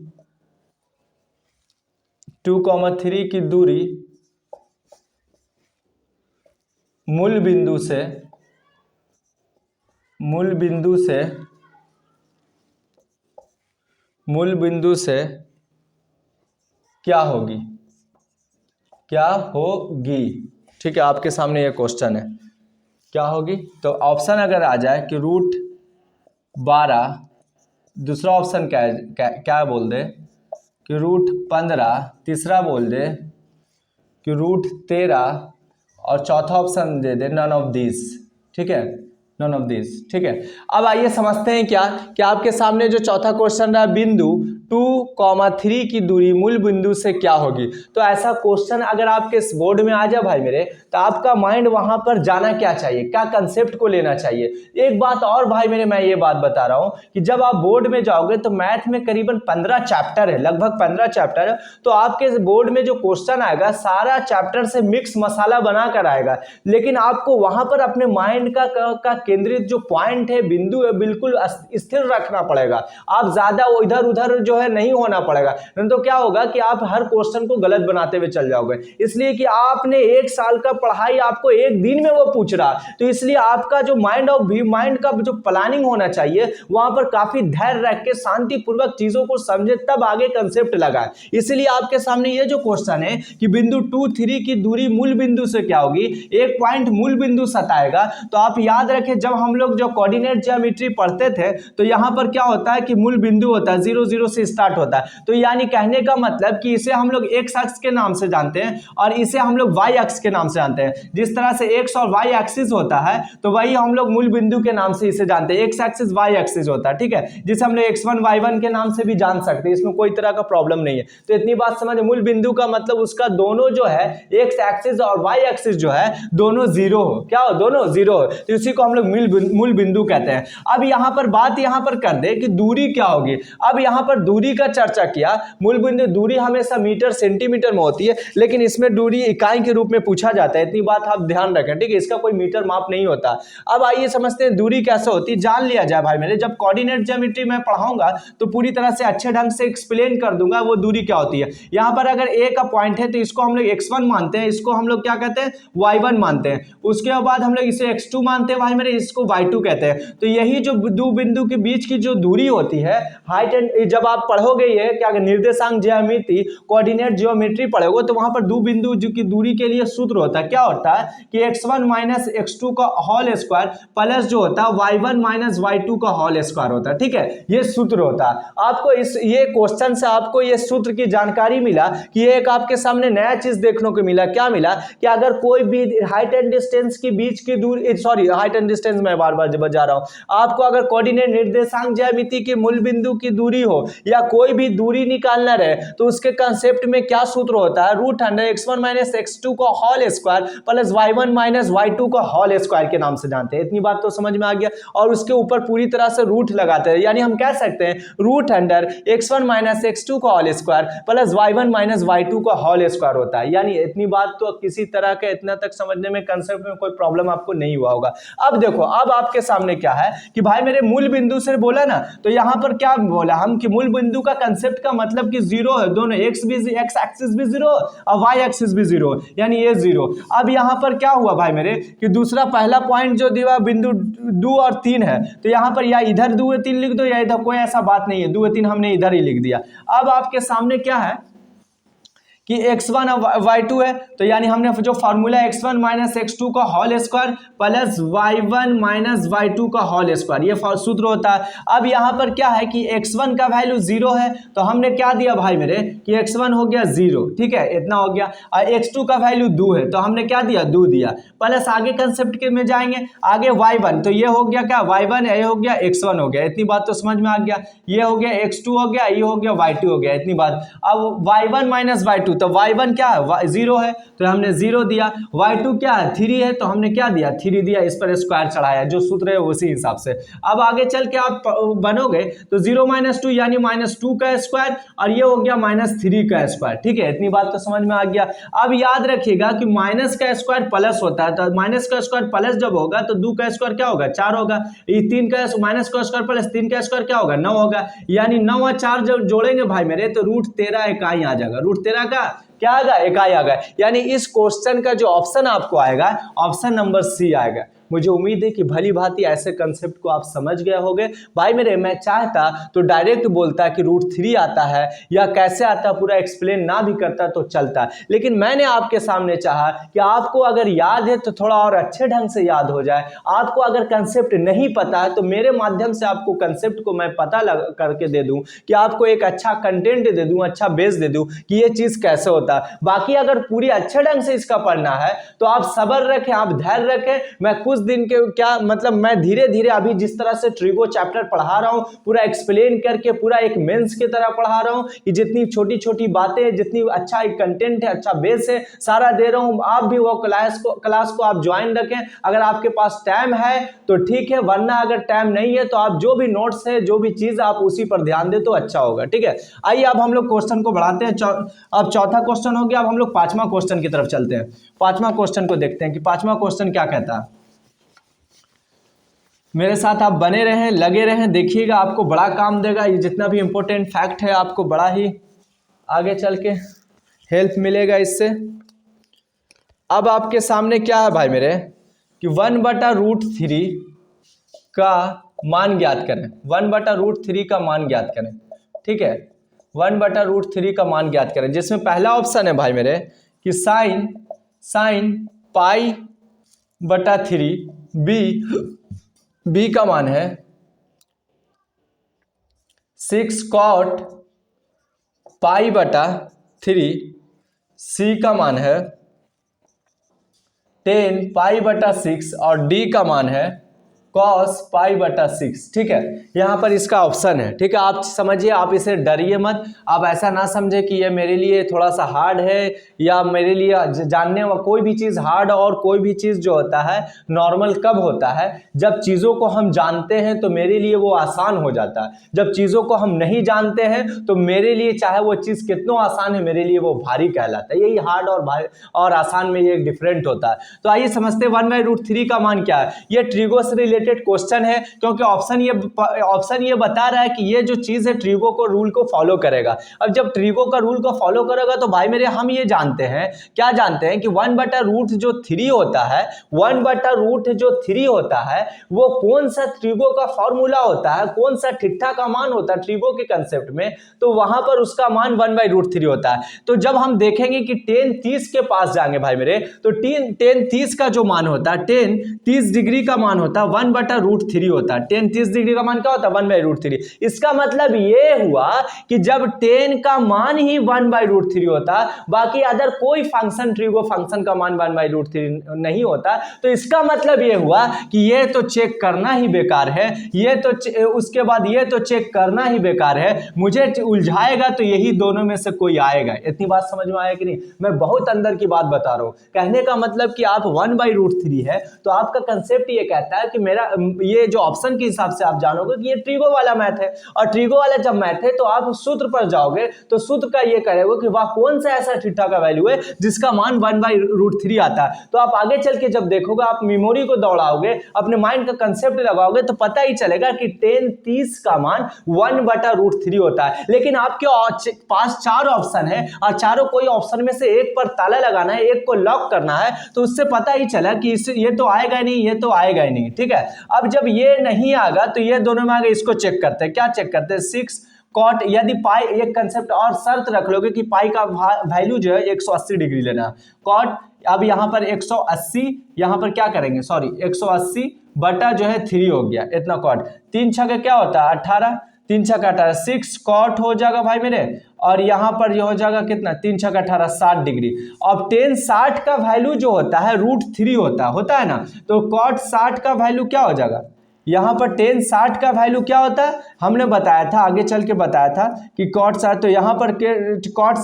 2,3 की दूरी मूल बिंदु से क्या होगी, क्या होगी। ठीक है, आपके सामने ये क्वेश्चन है, क्या होगी। तो ऑप्शन अगर आ जाए कि √12, दूसरा ऑप्शन क्या बोल दे कि रूट 15, तीसरा बोल दे कि रूट 13 और चौथा ऑप्शन दे दे नन ऑफ दिस। ठीक है, नन ऑफ दिस। ठीक है, अब आइए समझते हैं क्या कि आपके सामने जो चौथा क्वेश्चन रहा, बिंदु 2,3 की दूरी मूल बिंदु से क्या होगी। तो ऐसा क्वेश्चन अगर आपके बोर्ड में आ जाए भाई मेरे, तो आपका माइंड वहां पर जाना क्या चाहिए, क्या कंसेप्ट को लेना चाहिए। एक बात और भाई मेरे, मैं ये बात बता रहा हूं कि जब आप बोर्ड में जाओगे तो मैथ में करीबन 15 चैप्टर है, लगभग 15 चैप्टर है। तो आपके बोर्ड में जो क्वेश्चन आएगा सारा चैप्टर से मिक्स मसाला बनाकर आएगा, लेकिन आपको वहां पर अपने माइंड का केंद्रित जो पॉइंट है, बिंदु है, बिल्कुल स्थिर रखना पड़ेगा। आप ज्यादा इधर उधर जो है नहीं होना पड़ेगा, नहीं तो क्या होगा कि आप हर क्वेश्चन को गलत बनाते हुए चल जाओगे। इसलिए कि आपने 1 साल का पढ़ाई आपको 1 दिन में वो पूछ रहा, तो इसलिए आपका जो माइंड का जो प्लानिंग होना चाहिए, वहां पर काफी धैर्य रख के शांतिपूर्वक चीजों को समझे, तब आगे कंसेप्ट लगाए। इसलिए आपके सामने ये जो क्वेश्चन है कि बिंदु 2, 3 की दूरी मूल बिंदु से क्या होगी, एक पॉइंट मूल बिंदु सताएगा। तो आप याद रखें, जब हम लोग जो कोऑर्डिनेट ज्योमेट्री पढ़ते थे तो यहां पर क्या होता है कि मूल बिंदु होता है, 0 0 से स्टार्ट होता है। तो यानी कहने का मतलब कि इसे हम लोग एक्स अक्ष के नाम से जानते हैं और इसे हम लोग वाई अक्ष के नाम से जानते हैं। जिस तरह से एक्स और वाई एक्सिस होता है, तो वही हम लोग मूल बिंदु के नाम से इसे जानते हैं। एक्स एक्सिस वाई एक्सिस होता है, ठीक है, जिसे हम लोग x1 y1 के नाम से भी जान सकते हैं, इसमें कोई तरह का प्रॉब्लम नहीं है। तो इतनी बात समझ, मूल बिंदु का मतलब उसका दोनों जो है एक्स एक्सिस और वाई एक्सिस जो है दोनों जीरो हो। क्या हो, दोनों जीरो हो, तो इसी को हम लोग मूल बिंदु कहते हैं। अब यहां पर बात यहां पर कर दे कि दूरी क्या होगी। अब यहां पर दूरी का चर्चा किया, मूल बिंदु दूरी हमेशा मीटर सेंटीमीटर में होती है, लेकिन इसमें दूरी इकाई के रूप में पूछा जाता है। इतनी बात आप ध्यान रखें, ठीक है, इसका कोई मीटर माप नहीं होता। अब आइए समझते हैं दूरी कैसे होती है, जान लिया जाए भाई मेरे। जब कोऑर्डिनेट ज्योमेट्री में पढ़ाऊंगा तो पूरी तरह से अच्छे ढंग से एक्सप्लेन कर दूंगा वो दूरी क्या होती है। यहां पर अगर ए का पॉइंट है तो इसको हम लोग x1 मानते हैं, इसको हम लोग क्या कहते हैं, y1 मानते हैं। उसके बाद हम लोग इसे x2 मानते हैं भाई मेरे, इसको y2 कहते हैं। तो यही जो दो बिंदु के बीच की जो दूरी होती है, हाइट एंड, जब आप पढ़ोगे ये क्या निर्देशांक ज्यामिति कोऑर्डिनेट ज्योमेट्री पढ़ोगे, तो वहां पर दो बिंदु की दूरी के लिए सूत्र होता है। क्या होता है कि x1 माइनस x2 का होल स्क्वायर प्लस जो होता है y1 माइनस y2 का होल स्क्वायर होता है। ठीक है, ये सूत्र होता है। आपको ये क्वेश्चन से आपको ये सूत्र की जानकारी मिला कि एक आपके सामने नया चीज देखने को मिला। क्या मिला कि अगर कोई भी हाइट एंड डिस्टेंस के बीच की दूरी, सॉरी हाइट एंड डिस्टेंस मैं बार बार बजा रहा हूं, आपको अगर कोऑर्डिनेट निर्देशांक ज्यामिति के मूल बिंदु की दूरी हो या कोई भी दूरी निकालना रहे, तो उसके कंसेप्ट में क्या सूत्र होता है, root under x1 minus x2 का whole square plus y1 minus y2 का होल स्क्वायर के नाम से जानते हैं। इतनी बात तो समझ में आ गया। और उसके ऊपर पूरी तरह से रूट लगाते हैं, यानी हम कह सकते हैं root under x1 minus x2 का whole square plus y1 minus y2 का होल स्क्वायर होता है। यानी इतनी बात तो किसी तरह के इतना तक समझने में, कंसेप्ट में कोई प्रॉब्लम आपको नहीं हुआ होगा। अब देखो, अब आपके सामने क्या है कि भाई मेरे मूल बिंदु से बोला ना, तो यहां पर क्या बोला हम कि मूल बिंदु का कंसेप्ट का मतलब कि जीरो है, दोनों एक्स एक्सिस भी जीरो और वाई एक्सिस भी जीरो, यानी ये जीरो। अब यहां पर क्या हुआ भाई मेरे कि दूसरा पहला पॉइंट जो दिया बिंदु 2 और 3 है, तो यहां पर या इधर 2 3 लिख दो या इधर, कोई ऐसा बात नहीं है, 2 3 हमने इधर ही लिख दिया। अब आपके सामने क्या है कि x1 और y2 है, तो यानी हमने जो फॉर्मूला x1 माइनस x2 का whole square plus y1 minus y2 का होल स्क्वायर, ये सूत्र होता है। अब यहां पर क्या है कि x1 का वैल्यू 0 है, तो हमने क्या दिया भाई मेरे कि x1 हो गया 0, ठीक है, इतना हो गया। और x2 का वैल्यू 2 है, तो हमने क्या दिया, 2 दिया। प्लस आगे कंसेप्ट के में जाएंगे, आगे y1, तो ये हो गया क्या, y1, ये हो गया x1 हो गया। इतनी बात तो समझ में आ गया। ये हो गया x2 हो गया, ये हो गया y2 हो गया, इतनी बात। अब y1 माइनस y2, तो y1 क्या है, 0 है, तो हमने 0 दिया। y2 क्या है, 3 है, तो हमने क्या दिया, 3 दिया। इस पर स्क्वायर चढ़ाया, जो सूत्र है उसी हिसाब से। अब आगे चल के आप बनोगे तो 0 माइनस 2 यानी -2 का स्क्वायर, और ये हो गया -3 का स्क्वायर। ठीक है, इतनी बात तो समझ में आ गया। अब याद रखिएगा कि माइनस का स्क्वायर प्लस होता है, तो माइनस का स्क्वायर प्लस जब होगा तो 2 का स्क्वायर क्या होगा, 4 होगा। ये 3 का माइनस का स्क्वायर प्लस 3 का स्क्वायर क्या होगा, 9 होगा। यानी 9 और 4 जब जोड़ेंगे भाई मेरे, तो रूट 13 इकाई आ जाएगा। रूट 13 का क्या आएगा, इकाई आएगा। यानी इस क्वेश्चन का जो ऑप्शन आपको आएगा, ऑप्शन नंबर सी आएगा। मुझे उम्मीद है कि भली भांति ऐसे कंसेप्ट को आप समझ गए होंगे। भाई मेरे, मैं चाहता तो डायरेक्ट बोलता कि √3 आता है या कैसे आता, पूरा एक्सप्लेन ना भी करता तो चलता, लेकिन मैंने आपके सामने चाहा कि आपको अगर याद है तो थोड़ा और अच्छे ढंग से याद हो जाए। आपको अगर कंसेप्ट नहीं पता है तो मेरे माध्यम से आपको कंसेप्ट को मैं पता करके दे दूं, कि आपको एक अच्छा कंटेंट दे दूं, अच्छा बेस दे दूं कि ये चीज कैसे होता है। बाकी अगर पूरी अच्छे ढंग से इसका पढ़ना है तो आप सब्र रखें, आप धैर्य रखें। मैं कुछ दिन के क्या मतलब, मैं धीरे धीरे अभी जिस तरह से ट्रिगो चैप्टर पढ़ा रहा हूं, पूरा एक्सप्लेन करके पूरा एक मेंस की तरह पढ़ा रहा हूं, कि जितनी छोटी छोटी बातें, जितनी अच्छा एक कंटेंट है, अच्छा बेस है, सारा दे रहा हूं। आप भी वो क्लास को आप ज्वाइन रखें। अगर आपके पास टाइम है तो ठीक है, वरना अगर टाइम नहीं है तो आप जो भी नोट्स है, जो भी चीज, आप उसी पर ध्यान दे तो अच्छा होगा। ठीक है, आइए अब हम लोग क्वेश्चन को बढ़ाते हैं। अब चौथा क्वेश्चन हो गया, अब हम लोग पांचवा क्वेश्चन की तरफ चलते हैं। पांचवा क्वेश्चन को देखते हैं कि पांचवा क्वेश्चन क्या कहता है। मेरे साथ आप बने रहें, लगे रहें, देखिएगा, आपको बड़ा काम देगा। ये जितना भी इंपॉर्टेंट फैक्ट है आपको बड़ा ही आगे चल के हेल्प मिलेगा इससे। अब आपके सामने क्या है भाई मेरे, कि 1/√3 का मान ज्ञात करें। 1/√3 का मान ज्ञात करें। ठीक है, 1/√3 का मान ज्ञात करें, जिसमें पहला ऑप्शन है भाई मेरे कि साइन π/3, बी का मान है 6 cot π/3, सी का मान है 10 π/6 और डी का मान है cos π/6। ठीक है, यहां पर इसका ऑप्शन है। ठीक है, आप समझिए, आप इसे डरिए मत। आप ऐसा ना समझे कि ये मेरे लिए थोड़ा सा हार्ड है या मेरे लिए जानने वाला कोई भी चीज हार्ड, और कोई भी चीज जो होता है नॉर्मल कब होता है, जब चीजों को हम जानते हैं तो मेरे लिए वो आसान हो जाता है। जब चीजों को हम नहीं जानते हैं तो मेरे लिए चाहे वो चीज कितना आसान है, मेरे लिए वो भारी कहलाता है। यही हार्ड और भारी और आसान में ये डिफरेंट होता है। तो आइए समझते हैं 1/√3 का मान क्या है। ये ट्रिगो से रिलेटेड क्वेश्चन है, क्योंकि ऑप्शन ये बता रहा है कि ये जो चीज है ट्रिगो को रूल को फॉलो करेगा। अब जब ट्रिगो का रूल को फॉलो करेगा तो भाई मेरे, हम ये जानते हैं, क्या जानते हैं कि 1/√3 होता है, 1/√3 होता है, वो कौन सा ट्रिगो का फॉर्मूला होता है, कौन सा ठिट्ठा का मान होता है ट्रिगो के कंसेप्ट में, तो वहां पर उसका मान 1/√3 होता है। तो जब हम देखेंगे कि 10 30 के पास जाएंगे भाई मेरे, तो 10 30 का जो मान होता है, 10 30 डिग्री का मान होता है 1/√3 होता है। 10 30 डिग्री का मान क्या होता है, 1/√3। इसका मतलब ये हुआ कि जब 10 का मान ही 1/√3 होता, बाकी अदर कोई फंक्शन, ट्रिगो फंक्शन का मान 1/√3 नहीं होता, तो इसका मतलब ये हुआ कि ये तो चेक करना ही बेकार है, ये तो उसके बाद ये तो चेक करना ही बेकार है, मुझे उलझाएगा तो यही दोनों में से कोई आएगा। इतनी बात समझ में आया कि नहीं? मैं बहुत अंदर की बात बता रहा हूं। कहने का मतलब कि आप 1/√3 है तो आपका कंसेप्ट ये कहता है कि मेरा ये जो ऑप्शन के हिसाब से आप जानोगे कि ये ट्रिगो वाला मैथ है, और ट्रिगो वाला जब मैथ है तो आप सूत्र पर जाओगे तो सूत्र का ये करेगा कि वह कौन सा ऐसा थीटा का वैल्यू है जिसका मान 1/√3 आता है। तो आप आगे चल के जब देखोगे, आप मेमोरी को दौड़ाओगे, अपने माइंड का कंसेप्ट लगाओगे, तो पता ही चलेगा कि 10 30 का मान 1/√3 होता है। लेकिन आपके पास 4 ऑप्शन है और चारों कोई ऑप्शन में से एक पर ताला लगाना है, एक को लॉक करना है, तो उससे पता ही चला कि ये तो आएगा ही नहीं, ये तो आएगा ही नहीं। ठीक है, अब जब ये नहीं आएगा तो ये दोनों में आगे, इसको चेक करते हैं। क्या चेक करते हैं? 6 cot, यदि पाई, एक कंसेप्ट और शर्त रख लोगे कि पाई का वैल्यू जो है 180 डिग्री लेना। cot, अब यहां पर 180, यहां पर क्या करेंगे, सॉरी 180 बटा जो है 3 हो गया, इतना cot। 3 छक्के क्या होता है 18, 3 छक्का 18, 6 cot हो जाएगा भाई मेरे, और यहां पर ये हो जाएगा कितना, 3 छक्का 18 60 डिग्री। अब 10 60 का वैल्यू जो होता है √3 होता है ना, तो cot 60 का वैल्यू क्या हो जाएगा, यहां पर 10 60 का वैल्यू क्या होता है, हमने बताया था, आगे चल के बताया था कि cot 60, तो यहां पर cot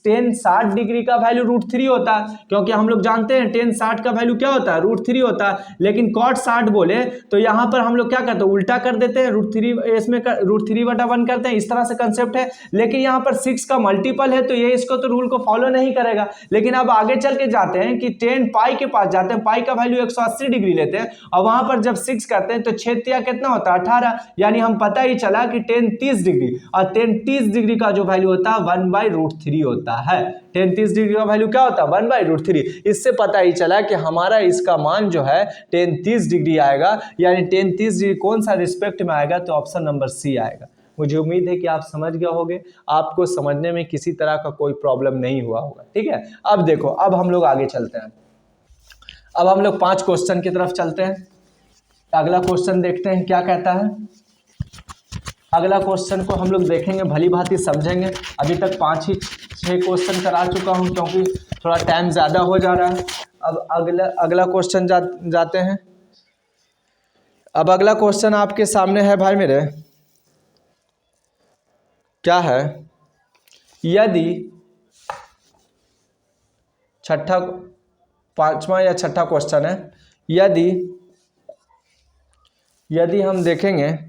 10 60 डिग्री का वैल्यू √3 होता है, क्योंकि हम लोग जानते हैं 10 60 का वैल्यू क्या होता है, √3 होता है। लेकिन cot 60 बोले तो यहां पर हम लोग क्या करते हैं, उल्टा कर देते हैं, √3 इसमें √3/1 करते हैं, इस तरह से कंसेप्ट है। लेकिन यहां पर 6 का मल्टीपल है तो ये इसको तो रूल को फॉलो नहीं करेगा। लेकिन अब आगे चल के जाते हैं कि 10 पाई के पास जाते हैं, पाई का वैल्यू 180 डिग्री लेते हैं, और वहां पर जब 6 करते हैं तो क्षेत्रीय कितना होता है 18, यानी हम पता ही चला कि tan 30 डिग्री, और tan 30 डिग्री का जो वैल्यू होता है 1/√3 होता है। tan 30 डिग्री का वैल्यू क्या होता है 1/√3। इससे पता ही चला कि हमारा इसका मान जो है tan 30 डिग्री आएगा, यानी tan 30 डिग्री कौन सा रिस्पेक्ट में आएगा, तो ऑप्शन नंबर सी आएगा। मुझे उम्मीद है कि आप समझ गए होंगे, आपको समझने में किसी तरह का कोई प्रॉब्लम नहीं हुआ होगा। ठीक है, अब देखो, अब हम लोग आगे चलते हैं। अब हम लोग 5 क्वेश्चन की तरफ चलते हैं। अगला क्वेश्चन देखते हैं क्या कहता है। अगला क्वेश्चन को हम लोग देखेंगे, भली भांति समझेंगे। अभी तक 5-6 क्वेश्चन करा चुका हूं क्योंकि थोड़ा टाइम ज़्यादा हो जा रहा है। अब अगला क्वेश्चन जाते हैं। अब अगला क्वेश्चन आपके सामने है भाई मेरे, क्या है, यदि 5वां या 6ठा क्वेश्चन है, यदि हम देखेंगे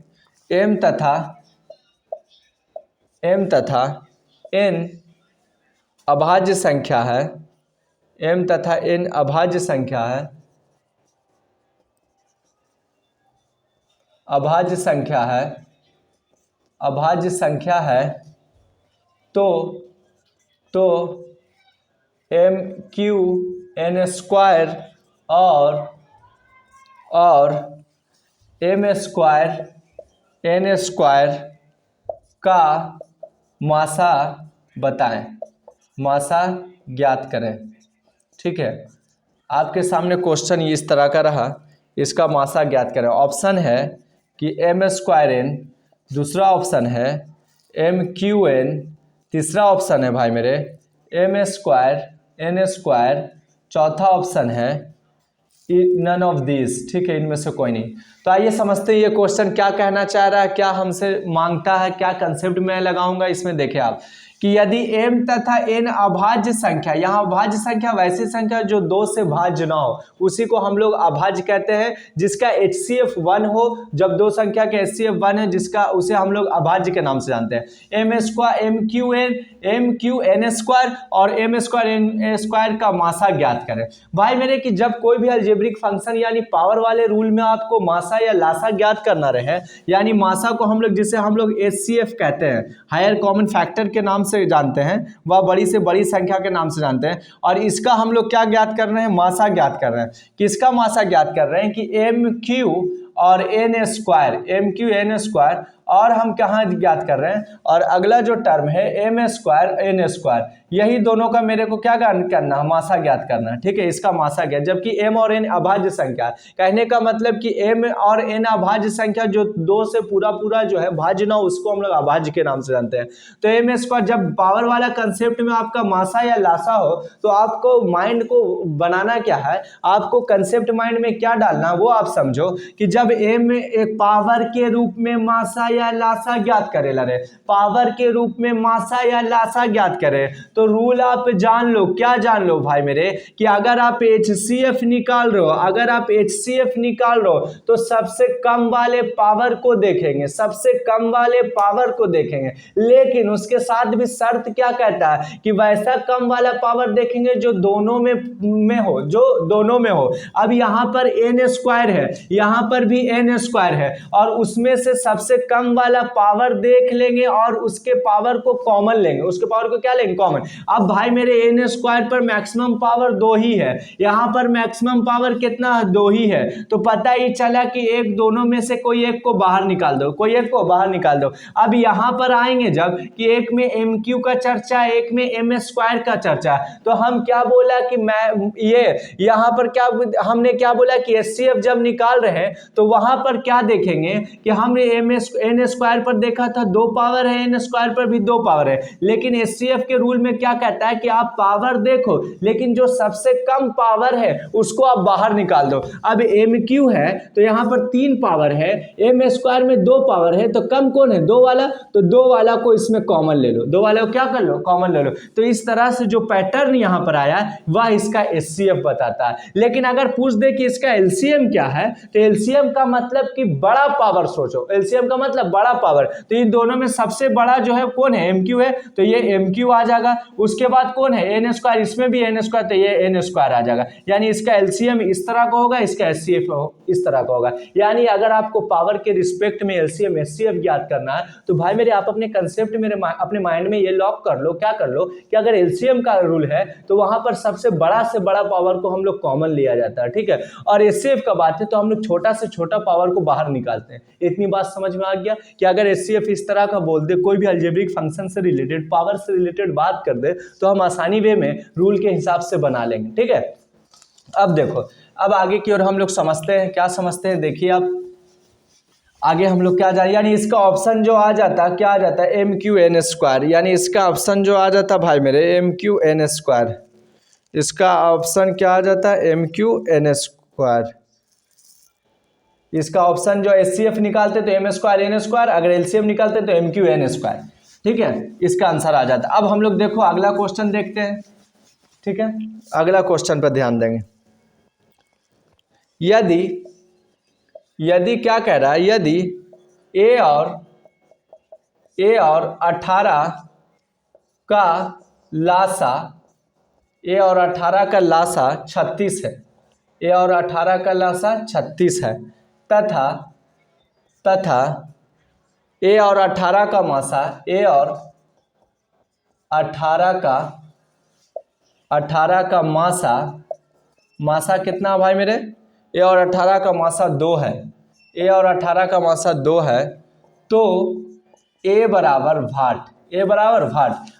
m तथा n अभाज्य संख्या है, m तथा n अभाज्य संख्या है, अभाज्य संख्या है, तो m⁴ और m²n² का मासा बताएं, मासा ज्ञात करें। ठीक है, आपके सामने क्वेश्चन इस तरह का रहा, इसका मासा ज्ञात करें। ऑप्शन है कि m²n, दूसरा ऑप्शन है m⁴n, तीसरा ऑप्शन है भाई मेरे m²n², चौथा ऑप्शन है नन ऑफ दिस। ठीक है, इनमें से कोई नहीं। तो आइए समझते हैं ये क्वेश्चन क्या कहना चाह रहा है, क्या हमसे मांगता है, क्या कंसेप्ट मैं लगाऊंगा इसमें। देखिए आप कि यदि m तथा n अभाज्य संख्या, यहाँ अभाज्य संख्या वैसी संख्या जो 2 से भाज्य ना हो, उसी को हम लोग अभाज्य कहते हैं। जिसका HCF 1 हो, जब 2 संख्या के HCF 1 है, जिसका उसे हम लोग अभाज्य के नाम से जानते हैं। m²n² और m²n² का मासा ज्ञात करें। भाई मेरे कि जब कोई भी अलजेब्रिक फंक्शन यानी पावर वाले रूल में आपको मासा या लासा ज्ञात करना रहे, यानी मासा को हम लोग, जिसे हम लोग HCF कहते हैं, हायर कॉमन फैक्टर के नाम से जानते हैं, वह बड़ी से बड़ी संख्या के नाम से जानते हैं, और इसका हम लोग क्या ज्ञात कर रहे हैं, मासा ज्ञात कर रहे हैं। किसका मासा ज्ञात कर रहे हैं कि m³ और n², और हम कहाँ ज्ञात कर रहे हैं, और अगला जो टर्म है m²n², यही दोनों का मेरे को क्या करना है, मासा ज्ञात करना है। ठीक है, इसका मासा ज्ञात, जबकि m और n अभाज्य संख्या, कहने का मतलब कि m और n अभाज्य संख्या जो 2 से पूरा जो है भाज्य ना, उसको हम लोग अभाज्य के नाम से जानते हैं। तो m², जब पावर वाला कंसेप्ट में आपका मासा या लासा हो, तो आपको माइंड को बनाना क्या है, आपको कंसेप्ट माइंड में क्या डालना, वो आप समझो कि जब m एक पावर के रूप में मासा या लासा ज्ञात करे, लरे पावर के रूप में मासा या लासा ज्ञात करे, तो रूल आप जान लो, क्या जान लो भाई मेरे, कि अगर आप HCF निकाल रहे हो, तो सबसे कम वाले पावर को देखेंगे, लेकिन उसके साथ भी शर्त क्या कहता है कि वैसा कम वाला पावर देखेंगे जो दोनों में हो, अब यहाँ पर n² है, यहाँ पर भी n² है, और उसमें से सबसे कम वाला पावर देख लेंगे और उसके पावर को कॉमन लेंगे, उसके पावर को क्या लेंगे, कॉमन। अब भाई मेरे n² पर मैक्सिमम पावर 2 ही है, यहाँ पर मैक्सिमम पावर कितना 2 ही है, तो पता ही चला कि एक दोनों में से कोई एक को बाहर निकाल दो, अब यहाँ पर आएंगे जब कि एक में m³ का चर्चा है, एक में m² का चर्चा, तो हम क्या बोला कि मैं यहाँ पर हमने क्या बोला कि HCF जब निकाल रहे हैं तो वहां पर क्या देखेंगे कि हमने n² पर देखा था 2 पावर है, n² पर भी 2 पावर है, लेकिन HCF के रूल में क्या कहता है कि आप पावर देखो, लेकिन जो सबसे कम पावर है उसको आप बाहर निकाल दो। अब m³ है तो यहाँ पर 3 पावर है, m² में 2 पावर है, तो कम कौन है, 2 वाला, तो 2 वाला को इसमें कॉमन ले लो, 2 वाला को क्या कर लो, कॉमन ले लो। तो इस तरह से जो पैटर्न यहाँ पर आया वह इसका HCF बताता है। लेकिन अगर पूछ दे कि इसका LCM क्या है, तो LCM का मतलब कि बड़ा पावर, सोचो LCM का मतलब बड़ा पावर, तो इन दोनों में सबसे बड़ा जो है कौन है, m³ है, तो ये m³ आ जाएगा। उसके बाद कौन है एन स्क्वायर, इसमें भी एन स्क्वायर, तो ये एन स्क्वायर आ जाएगा। यानी इसका एलसीएम इस तरह का होगा, इसका एचसीएफ इस तरह का होगा। यानी अगर आपको पावर के रिस्पेक्ट में एलसीएम एचसीएफ ज्ञात करना है तो भाई मेरे आप अपने कंसेप्ट मेरे अपने माइंड में ये लॉक कर लो, क्या कर लो कि अगर एलसीएम का रूल है तो वहां पर सबसे बड़ा से बड़ा पावर को हम लोग कॉमन लिया जाता है, ठीक है। और एचसीएफ का बात है तो हम लोग छोटा से छोटा पावर को बाहर निकालते हैं। इतनी बात समझ में आ गया कि अगर एचसीएफ इस तरह का बोल दे, कोई भी अलजेब्रिक फंक्शन से रिलेटेड, पावर से रिलेटेड बात कर दे, तो हम आसानी वे में रूल के हिसाब से बना लेंगे, ठीक है। अब देखो, अब आगे की ओर हम लोग समझते हैं, क्या समझते हैं देखिए आप आगे हम लोग क्या जाए, यानी इसका ऑप्शन जो आ जाता है क्या आ जाता है एम क्यू एन स्क्वायर, यानी इसका ऑप्शन जो आ जाता है भाई मेरे एम क्यू एन स्क्वायर, इसका ऑप्शन क्या आ जाता है एम क्यू एन स्क्वायर। इसका ऑप्शन जो एचसीएफ निकालते तो एम स्क्वायर एन स्क्वायर, अगर एलसीएम निकालते तो एम क्यू एन स्क्वायर, ठीक है। इसका आंसर आ जाता है। अब हम लोग देखो अगला क्वेश्चन देखते हैं, ठीक है। अगला क्वेश्चन पर ध्यान देंगे। यदि क्या कह रहा है, यदि ए और 18 का लासा, ए और 18 का लासा 36 है, ए और 18 का लासा 36 है, तथा ए और 18 का मासा, ए और 18 का मासा कितना भाई मेरे, ए और 18 का मासा 2 है, ए और 18 का मासा 2 है, तो ए बराबर भाट।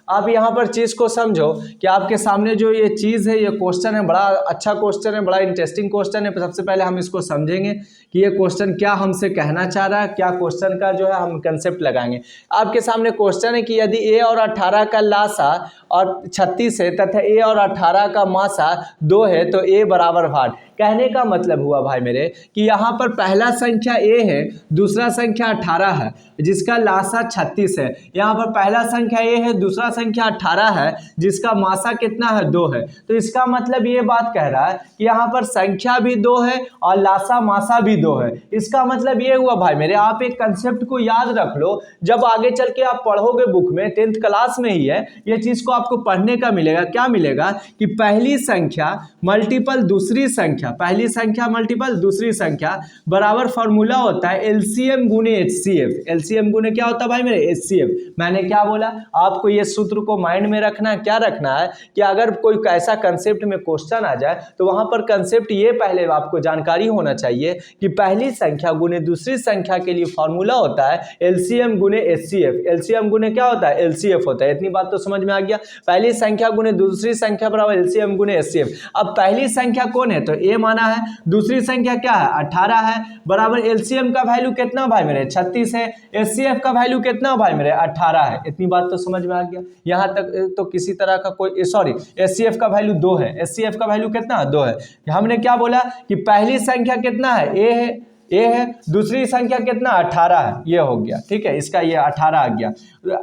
आप यहाँ पर चीज़ को समझो कि आपके सामने जो ये चीज़ है, ये क्वेश्चन है, बड़ा अच्छा क्वेश्चन है, बड़ा इंटरेस्टिंग क्वेश्चन है। सबसे पहले हम इसको समझेंगे कि ये क्वेश्चन क्या हमसे कहना चाह रहा है, क्या क्वेश्चन का जो है हम कंसेप्ट लगाएंगे। आपके सामने क्वेश्चन है कि यदि ए और 18 का लासा और 36 है तथा ए और 18 का मासा 2 है तो ए बराबर भाट। कहने का मतलब हुआ भाई मेरे कि यहाँ पर पहला संख्या ए है, दूसरा संख्या 18 है जिसका लासा 36 है। यहाँ पर पहला संख्या ए है, दूसरा संख्या 18 है जिसका मासा कितना है 2 है। तो इसका मतलब ये बात कह रहा है कि यहाँ पर संख्या भी 2 है और लासा मासा भी 2 है। इसका मतलब ये हुआ भाई मेरे, आप एक कंसेप्ट को याद रख लो, जब आगे चल के आप पढ़ोगे बुक में 10th क्लास में ही है ये चीज को आपको पढ़ने का मिलेगा। क्या मिलेगा कि पहली संख्या मल्टीपल दूसरी संख्या, पहली संख्या मल्टीपल दूसरी संख्या बराबर फॉर्मूला होता है एलसीएम गुने एचसीएफ। एलसीएम गुने क्या होता है भाई मेरे, एचसीएफ। मैंने क्या बोला, आपको ये सूत्र को माइंड में रखना है। क्या रखना है कि अगर कोई ऐसा कंसेप्ट में क्वेश्चन आ जाए तो वहां पर कंसेप्ट ये पहले आपको जानकारी होना चाहिए कि पहली संख्या गुने दूसरी संख्या के लिए फॉर्मूला होता है एलसीएम गुने एचसीएफ। एलसीएम गुने क्या होता है, एलसीएफ होता है। इतनी बात तो समझ में आ गया। पहली संख्या गुने दूसरी संख्या बराबर एलसीएम गुने एचसीएफ। अब पहली संख्या कौन है, तो ए माना है, दूसरी संख्या क्या है 18 है, बराबर एलसीएम का वैल्यू कितना भाई मेरे 36 है, एचसीएफ का वैल्यू कितना भाई मेरे 18 है। इतनी बात तो समझ में आ गया। यहाँ तक तो किसी तरह का कोई एचसीएफ का वैल्यू 2 है, एचसीएफ का वैल्यू कितना है 2 है। हमने क्या बोला कि पहली संख्या कितना है, ए है, दूसरी संख्या कितना 18 है, ये हो गया, ठीक है। इसका ये 18 आ गया।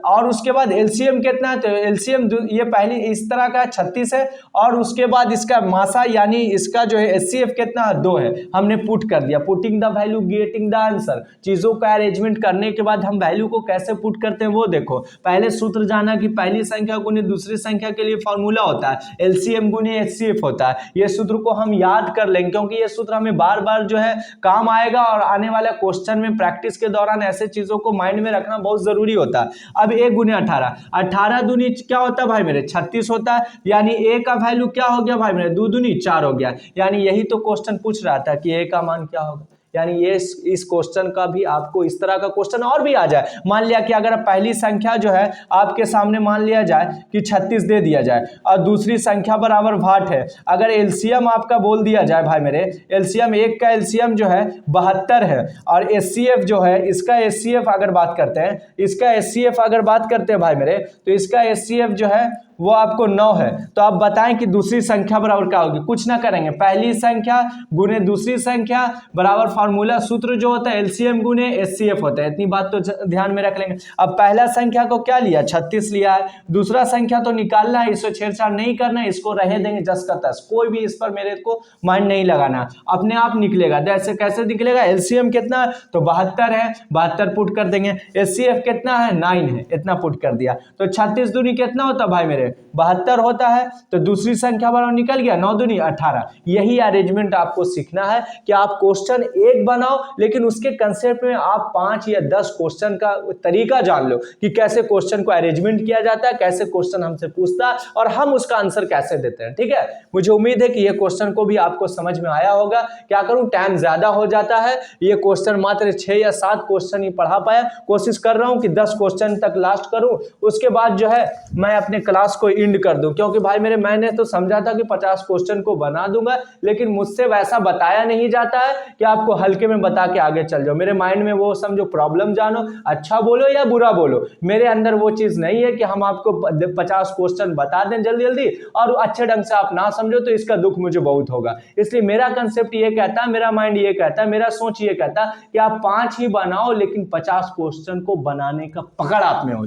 और उसके बाद एलसीएम कितना है, तो एलसीएम ये पहली इस तरह का 36 है और उसके बाद इसका मासा यानी इसका जो है एचसीएफ कितना है 2 है। हमने पुट कर दिया, putting the value getting the answer. चीजों का अरेंजमेंट करने के बाद हम वैल्यू को कैसे पुट करते हैं वो देखो। पहले सूत्र जाना कि पहली संख्या गुने दूसरी संख्या के लिए फॉर्मूला होता है एलसीएम गुने एचसीएफ होता है। ये सूत्र को हम याद कर लेंगे क्योंकि ये सूत्र हमें बार बार जो है काम आएगा और आने वाला क्वेश्चन में प्रैक्टिस के दौरान ऐसे चीजों को माइंड में रखना बहुत जरूरी होता है। अब ए गुने 18 दूनी क्या होता है भाई मेरे 36 होता है, यानी ए का वैल्यू क्या हो गया भाई मेरे 2 दूनी 4 हो गया। यानी यही तो क्वेश्चन पूछ रहा था कि ए का मान क्या होगा। यानी ये इस क्वेश्चन का भी आपको इस तरह का क्वेश्चन और भी आ जाए। मान लिया कि अगर पहली संख्या जो है आपके सामने मान लिया जाए कि 36 दे दिया जाए और दूसरी संख्या बराबर भाट है, अगर एलसीएम आपका बोल दिया जाए भाई मेरे, एलसीएम एक का एलसीएम जो है 72 है और एचसीएफ जो है इसका एचसीएफ अगर बात करते हैं, इसका एचसीएफ अगर बात करते हैं भाई मेरे, तो इसका एचसीएफ जो है वो आपको 9 है। तो आप बताएं कि दूसरी संख्या बराबर क्या होगी। कुछ ना करेंगे, पहली संख्या गुने दूसरी संख्या बराबर फार्मूला सूत्र जो होता है एलसीएम गुने एचसीएफ होता है, इतनी बात तो ध्यान में रख लेंगे। अब पहला संख्या को क्या लिया 36 लिया है, दूसरा संख्या तो निकालना है, इसको छेड़छाड़ नहीं करना है, इसको रहे देंगे 10 का 10, कोई भी इस पर मेरे को माइंड नहीं लगाना, अपने आप निकलेगा। जैसे कैसे निकलेगा, एलसीएम कितना है तो 72 है, 72 पुट कर देंगे, एचसीएफ कितना है 9 है, इतना पुट कर दिया, तो 36 दूनी कितना होता है भाई मेरे 72 होता है, तो दूसरी संख्या वाला निकल गया 9 दूनी 18। यही अरेंजमेंट आपको सीखना है कि आप क्वेश्चन एक बनाओ लेकिन उसके कंसेप्ट में आप 5 या 10 क्वेश्चन का तरीका जान लो कि कैसे क्वेश्चन को अरेंजमेंट किया जाता है, कैसे क्वेश्चन हमसे पूछता है और हम उसका आंसर कैसे देते हैं। ठीक है, मुझे उम्मीद है कि ये क्वेश्चन को भी आपको समझ में आया होगा। क्या करूं, टाइम ज्यादा हो जाता है, ये क्वेश्चन मात्र 6 या 7 क्वेश्चन ही पढ़ा पाया, कोशिश कर रहा हूं कि 10 क्वेश्चन तक लास्ट करूं, उसके बाद जो है मैं अपने क्लास को एंड कर दूं, क्योंकि भाई मेरे मैंने तो समझा था कि 50 क्वेश्चन को बना दूंगा, लेकिन मुझसे वैसा बताया नहीं जाता है कि आपको हल्के में बता के आगे चल जाओ। मेरे माइंड में वो समझो प्रॉब्लम जानो, अच्छा बोलो या बुरा बोलो, मेरे अंदर वो चीज नहीं है कि हम आपको 50 क्वेश्चन बता दें जल्दी जल्दी और अच्छे ढंग से आप ना समझो तो इसका दुख मुझे बहुत होगा। इसलिए मेरा कंसेप्ट ये कहता है, मेरा माइंड ये कहता है, मेरा सोच ये कहता है कि आप 5 ही बनाओ लेकिन 50 क्वेश्चन को बनाने का पकड़ आप में हो।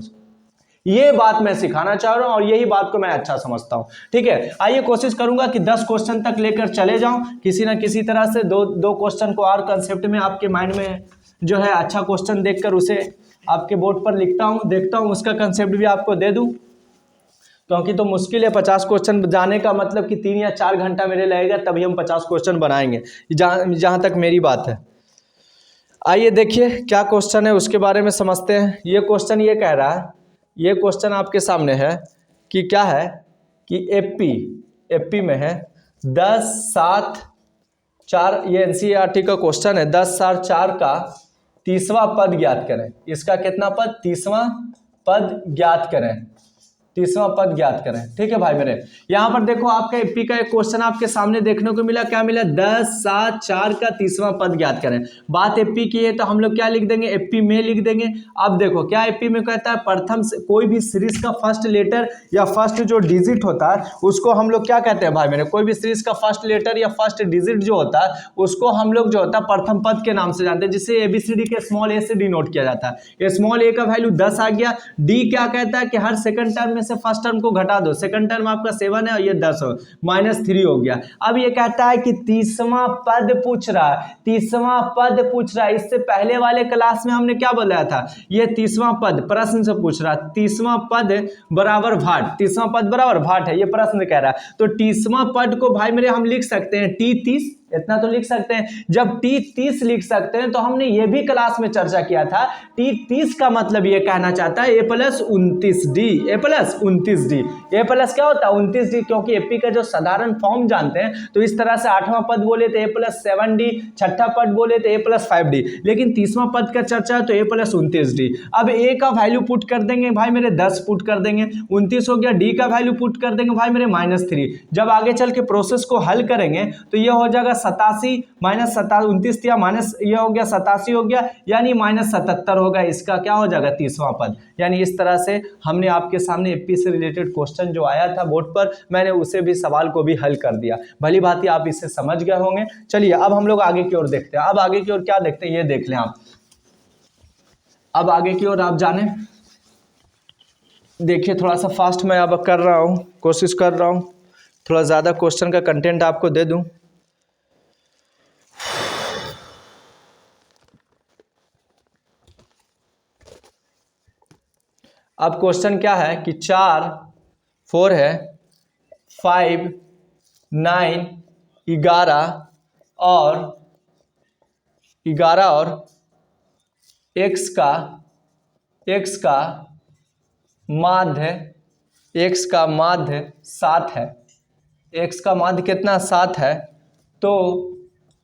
ये बात मैं सिखाना चाह रहा हूं और यही बात को मैं अच्छा समझता हूं। ठीक है, आइए कोशिश करूंगा कि 10 क्वेश्चन तक लेकर चले जाऊं, किसी ना किसी तरह से दो क्वेश्चन को और कंसेप्ट में आपके माइंड में जो है अच्छा क्वेश्चन देखकर उसे आपके बोर्ड पर लिखता हूं, देखता हूं उसका कंसेप्ट भी आपको दे दूं, क्योंकि तो मुश्किल है 50 क्वेश्चन जाने का मतलब कि 3 या 4 घंटा मेरे लगेगा, तभी हम 50 क्वेश्चन बनाएंगे, जहां तक मेरी बात है। आइए देखिए क्या क्वेश्चन है उसके बारे में समझते हैं। ये क्वेश्चन ये कह रहा है, ये क्वेश्चन आपके सामने है कि क्या है कि एपी में है 10, 7, 4, ये एनसीईआरटी का क्वेश्चन है, 10, 7, 4 का 30वां पद ज्ञात करें। इसका कितना पद, 30वां पद ज्ञात करें, 30वां पद ज्ञात करें। ठीक है भाई मेरे, यहां पर देखो आपका एपी का एक क्वेश्चन आपके सामने देखने को मिला, क्या मिला 10, 7, 4 का 30वां पद ज्ञात करें। बात एपी की है तो हम लोग क्या लिख देंगे, एपी में लिख देंगे। अब देखो क्या एपी में कहता है, प्रथम से कोई भी सीरीज का फर्स्ट लेटर या फर्स्ट जो डिजिट होता है उसको हम लोग क्या कहते हैं भाई मेरे, कोई भी सीरीज का फर्स्ट लेटर या फर्स्ट डिजिट जो होता है उसको हम लोग जो होता है प्रथम पद के नाम से जानते हैं, जिसे एबीसीडी के स्मॉल ए से डिनोट किया जाता है। स्मॉल ए का वैल्यू 10 आ गया। डी क्या कहता है कि हर सेकंड टर्म में से फर्स्ट टर्म को घटा दो, सेकंड टर्म आपका 7 है और ये 10 हो, -3 हो गया। अब ये कहता है कि 30वां पद पूछ रहा है, 30वां पद पूछ रहा है। इससे पहले वाले क्लास में हमने क्या बताया था, ये 30वां पद प्रश्न से पूछ रहा है, 30वां पद बराबर भाट, 30वां पद बराबर भाट है, ये प्रश्न कह रहा है। तो 30वां पद को भाई मेरे हम लिख सकते हैं T30, इतना तो लिख सकते हैं। जब T30 लिख सकते हैं तो हमने ये भी क्लास में चर्चा किया था, T30 का मतलब ये कहना चाहता है A + 29D, A + 29D। A plus क्या होता है 29D, क्योंकि एपी का जो साधारण फॉर्म जानते हैं तो इस तरह से 8वां पद बोले तो A + 7D, 6ठा पद बोले तो A + 5D, लेकिन 30वां पद का चर्चा है तो A + 29D। अब A का वैल्यू पुट कर देंगे भाई मेरे 10 पुट कर देंगे, 29 हो गया। D का वैल्यू पुट कर देंगे भाई मेरे -3। जब आगे चल के प्रोसेस को हल करेंगे तो ये हो जाएगा 87 -29 दिया माइनस ये हो गया 87 हो गया, यानी -77 होगा। इसका क्या हो जाएगा 30वां पद। यानी इस तरह से हमने आपके सामने एपी से रिलेटेड क्वेश्चन जो आया था बोर्ड पर, मैंने उसे भी सवाल को भी हल कर दिया। भली भांति आप इसे समझ गए होंगे। चलिए अब हम लोग आगे की ओर देखते हैं। अब आगे की ओर क्या देखते हैं ये देख लें आप। अब आगे की ओर आप जाने, देखिए थोड़ा सा फास्ट मैं अब कर रहा हूँ, कोशिश कर रहा हूँ थोड़ा ज़्यादा क्वेश्चन का कंटेंट आपको दे दूँ। अब क्वेश्चन क्या है कि 4, 4 है, 5, 9, 11 और x का माध्य 7 है। x का माध्य कितना 7 है। तो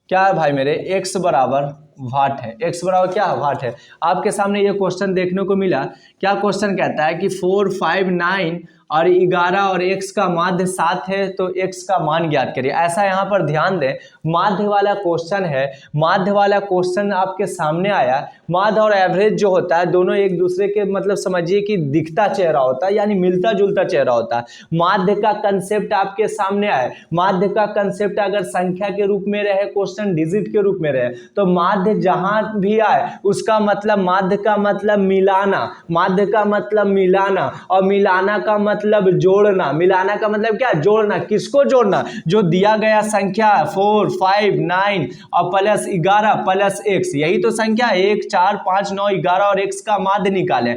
क्या है भाई मेरे, x बराबर वाट है। x बराबर क्या है, वाट है। आपके सामने ये क्वेश्चन देखने को मिला। क्या क्वेश्चन कहता है कि 4, 5, 9 और 11 और x का माध्य 7 है, तो x का मान ज्ञात करिए। ऐसा यहाँ पर ध्यान दें, माध्य वाला क्वेश्चन है, माध्य वाला क्वेश्चन आपके सामने आया। माध्य और एवरेज जो होता है दोनों एक दूसरे के मतलब समझिए कि दिखता चेहरा होता है, यानी मिलता जुलता चेहरा होता है। माध्य का कंसेप्ट आपके सामने आए, माध्य का कंसेप्ट अगर संख्या के रूप में रहे, क्वेश्चन डिजिट के रूप में रहे, तो माध्य जहां भी आए उसका मतलब, माध्य का मतलब मिलाना, माध्य का मतलब मिलाना, और मिलाना का मतलब जोड़ना। मिलाना का मतलब क्या? जोड़ना। किसको जोड़ना? जो दिया गया संख्या 4, 5, 9 और प्लस 11 प्लस x, यही तो संख्या 1, 4, 5, 9, 11 और x का माध्य निकाले।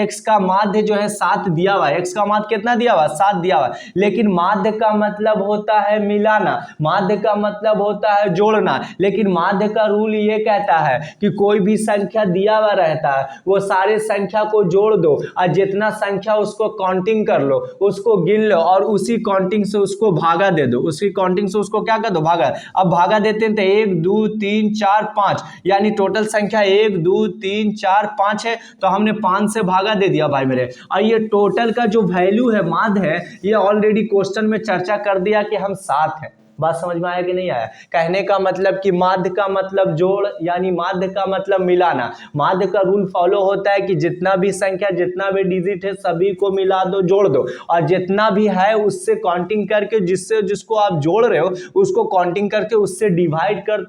x का माध्य जो है 7 दिया हुआ है, x का माध्य कितना दिया हुआ? 7 दिया हुआ है। लेकिन माध्य का मतलब होता है मिलाना, माध्य का मतलब होता है जोड़ना। लेकिन माध्य का रूल ये कहता है कि कोई भी संख्या दिया हुआ रहता है, वो सारे संख्या को जोड़ दो और जितना संख्या उसको काउंटिंग कर लो, उसको गिन लो और उसी काउंटिंग से उसको भागा दे दो, उसी काउंटिंग से उसको क्या कर दो? भागा। अब भागा देते हैं तो 1, 2, 3, 4, 5, यानी टोटल संख्या 1, 2, 3, 4, 5 है, तो हमने 5 से भागा दे दिया भाई मेरे। और ये टोटल का जो वैल्यू है, माध्य है, ये ऑलरेडी क्वेश्चन में चर्चा कर दिया कि हम 7 है। बात समझ में आया कि नहीं आया? कहने का मतलब कि माध्य का मतलब जोड़, यानी माध्य का मतलब मिलाना। माध्य का रूल फॉलो होता है कि जितना भी संख्या, जितना भी डिजिट है, सभी को मिला दो, जोड़ दो, और जितना भी है उससे काउंटिंग करके, जिससे जिसको आप जोड़ रहे हो उसको काउंटिंग करके उससे डिवाइड कर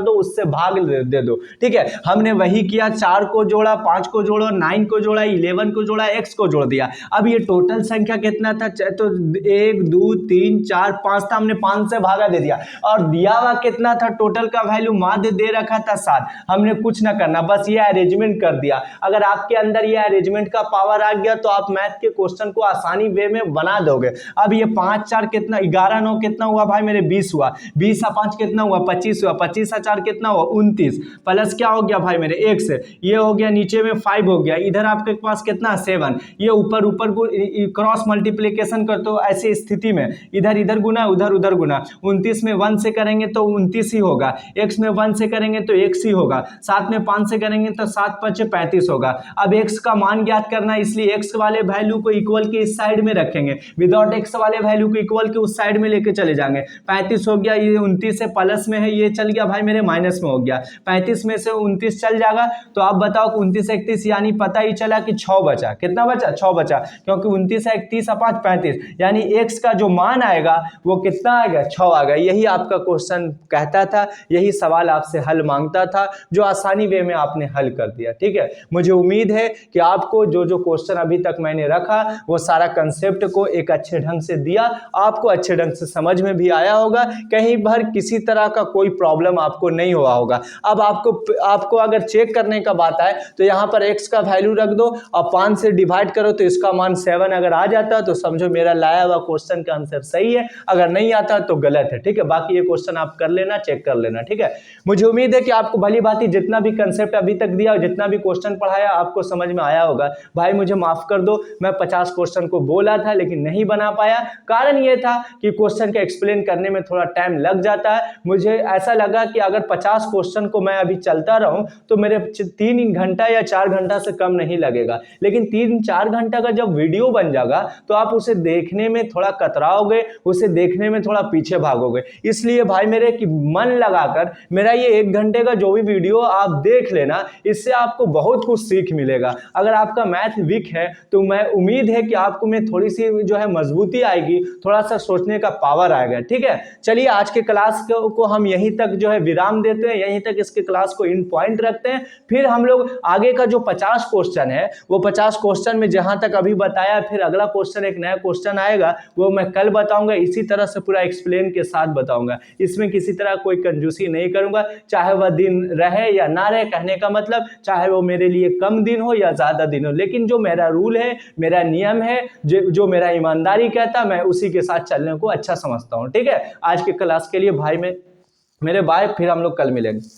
दो, उससे भाग दे दो। ठीक है, हमने वही किया, 4 को जोड़ा, 5 को जोड़ा, 9 को जोड़ा, 11 को जोड़ा, x को जोड़ दिया। अब ये टोटल संख्या कितना था? तो 1, 2, 3, 4, 5 था, हमने 5 से भागा दे दिया। और दिया हुआ कितना था? टोटल का वैल्यू माध्य दे रखा था 7। हमने कुछ ना करना, बस ये अरेंजमेंट कर दिया। अगर आपके अंदर ये अरेंजमेंट का पावर आ गया तो आप मैथ के क्वेश्चन को आसानी वे में बना दोगे। अब ये 5, 4 कितना? 11, 9 कितना हुआ भाई मेरे? 20 हुआ। 20 और 5 कितना हुआ? 25 हुआ। 25 और 4 कितना हुआ? 29 प्लस क्या हो गया भाई मेरे? 1 से ये हो गया, नीचे में 5 हो गया, इधर आपके पास कितना? 7। ये ऊपर ऊपर को क्रॉस मल्टीप्लीकेशन कर, तो ऐसी स्थिति में इधर इधर गुना, उधर उधर गुना। 29 में 1 से करेंगे तो 29 ही होगा, x में 1 से करेंगे तो x ही होगा, 7 में 5 से करेंगे तो 7 5 35 होगा। अब x का मान ज्ञात करना है, इसलिए x वाले वैल्यू को इक्वल के इस साइड में रखेंगे, विदाउट x वाले वैल्यू को इक्वल के उस साइड में लेके चले जाएंगे। 35 हो गया, ये 29 से प्लस में है, ये चल गया भाई मेरे माइनस में हो गया। 35 में से 29 चल जाएगा, तो आप बताओ 29 31, यानी पता ही चला कि 6 बचा। कितना बचा? 6 बचा, क्योंकि 29 है 31 और 5 35, यानी x का जो मान आएगा वो कितना आएगा? 6 आ गया। यही आपका क्वेश्चन कहता था, यही सवाल आपसे हल मांगता था, जो आसानी वे में आपने हल कर दिया। ठीक है, मुझे उम्मीद है कि आपको जो जो क्वेश्चन अभी तक मैंने रखा वो सारा कंसेप्ट को एक अच्छे ढंग से दिया, आपको अच्छे ढंग से समझ में भी आया होगा, कहीं भर किसी तरह का कोई प्रॉब्लम आपको नहीं हुआ होगा। अब आपको अगर चेक करने का बात आए तो यहाँ पर x का वैल्यू रख दो और 5 से डिवाइड करो तो इसका मान 7 अगर आ जाता तो समझो मेरा लाया हुआ क्वेश्चन का आंसर सही है, अगर नहीं आता तो गलत है। ठीक है, बाकी ये क्वेश्चन आप कर लेना, चेक कर लेना। ठीक है, मुझे उम्मीद है कि आपको भली भांति जितना भी कंसेप्ट अभी तक दिया, जितना भी क्वेश्चन पढ़ाया, आपको समझ में आया होगा। भाई मुझे माफ कर दो, मैं 50 क्वेश्चन को बोला था लेकिन नहीं बना पाया। कारण ये था कि क्वेश्चन का एक्सप्लेन करने में थोड़ा टाइम लग जाता है। मुझे ऐसा लगा कि अगर 50 क्वेश्चन को मैं अभी चलता रहूं तो मेरे 3 घंटा या 4 घंटा से कम नहीं लगेगा, लेकिन 3-4 घंटा का जब वीडियो बन जाएगा तो आप उसे देखने में थोड़ा कतराओगे, उसे देखने में थोड़ा पीछे भागोगे। इसलिए भाई मेरे कि मन लगाकर मेरा ये 1 घंटे का जो भी वीडियो आप देख लेना, इससे आपको बहुत कुछ सीख मिलेगा। अगर आपका मैथ वीक है तो मैं उम्मीद है कि आपको में थोड़ी सी जो है मजबूती आएगी, थोड़ा सा सोचने का पावर आएगा। ठीक है, चलिए आज के क्लास को हम यहीं तक जो है विराम देते हैं, यहीं तक इसके क्लास को इन पॉइंट रखते हैं। फिर हम लोग आगे का जो 50 क्वेश्चन है वो 50 क्वेश्चन में जहां तक अभी बताया, फिर अगला क्वेश्चन एक नया क्वेश्चन आएगा वो मैं कल बताऊंगा, इसी तरह से पूरा एक्सप्लेन के साथ बताऊंगा। इसमें किसी तरह कोई कंजूसी नहीं करूंगा, चाहे वह दिन रहे या ना रहे, कहने का मतलब चाहे वो मेरे लिए कम दिन हो या ज्यादा दिन हो, लेकिन जो मेरा रूल है, मेरा नियम है, जो मेरा ईमानदारी कहता, मैं उसी के साथ चलने को अच्छा समझता हूं। ठीक है, आज के क्लास के लिए भाई मेरे बाय, फिर हम लोग कल मिलेंगे।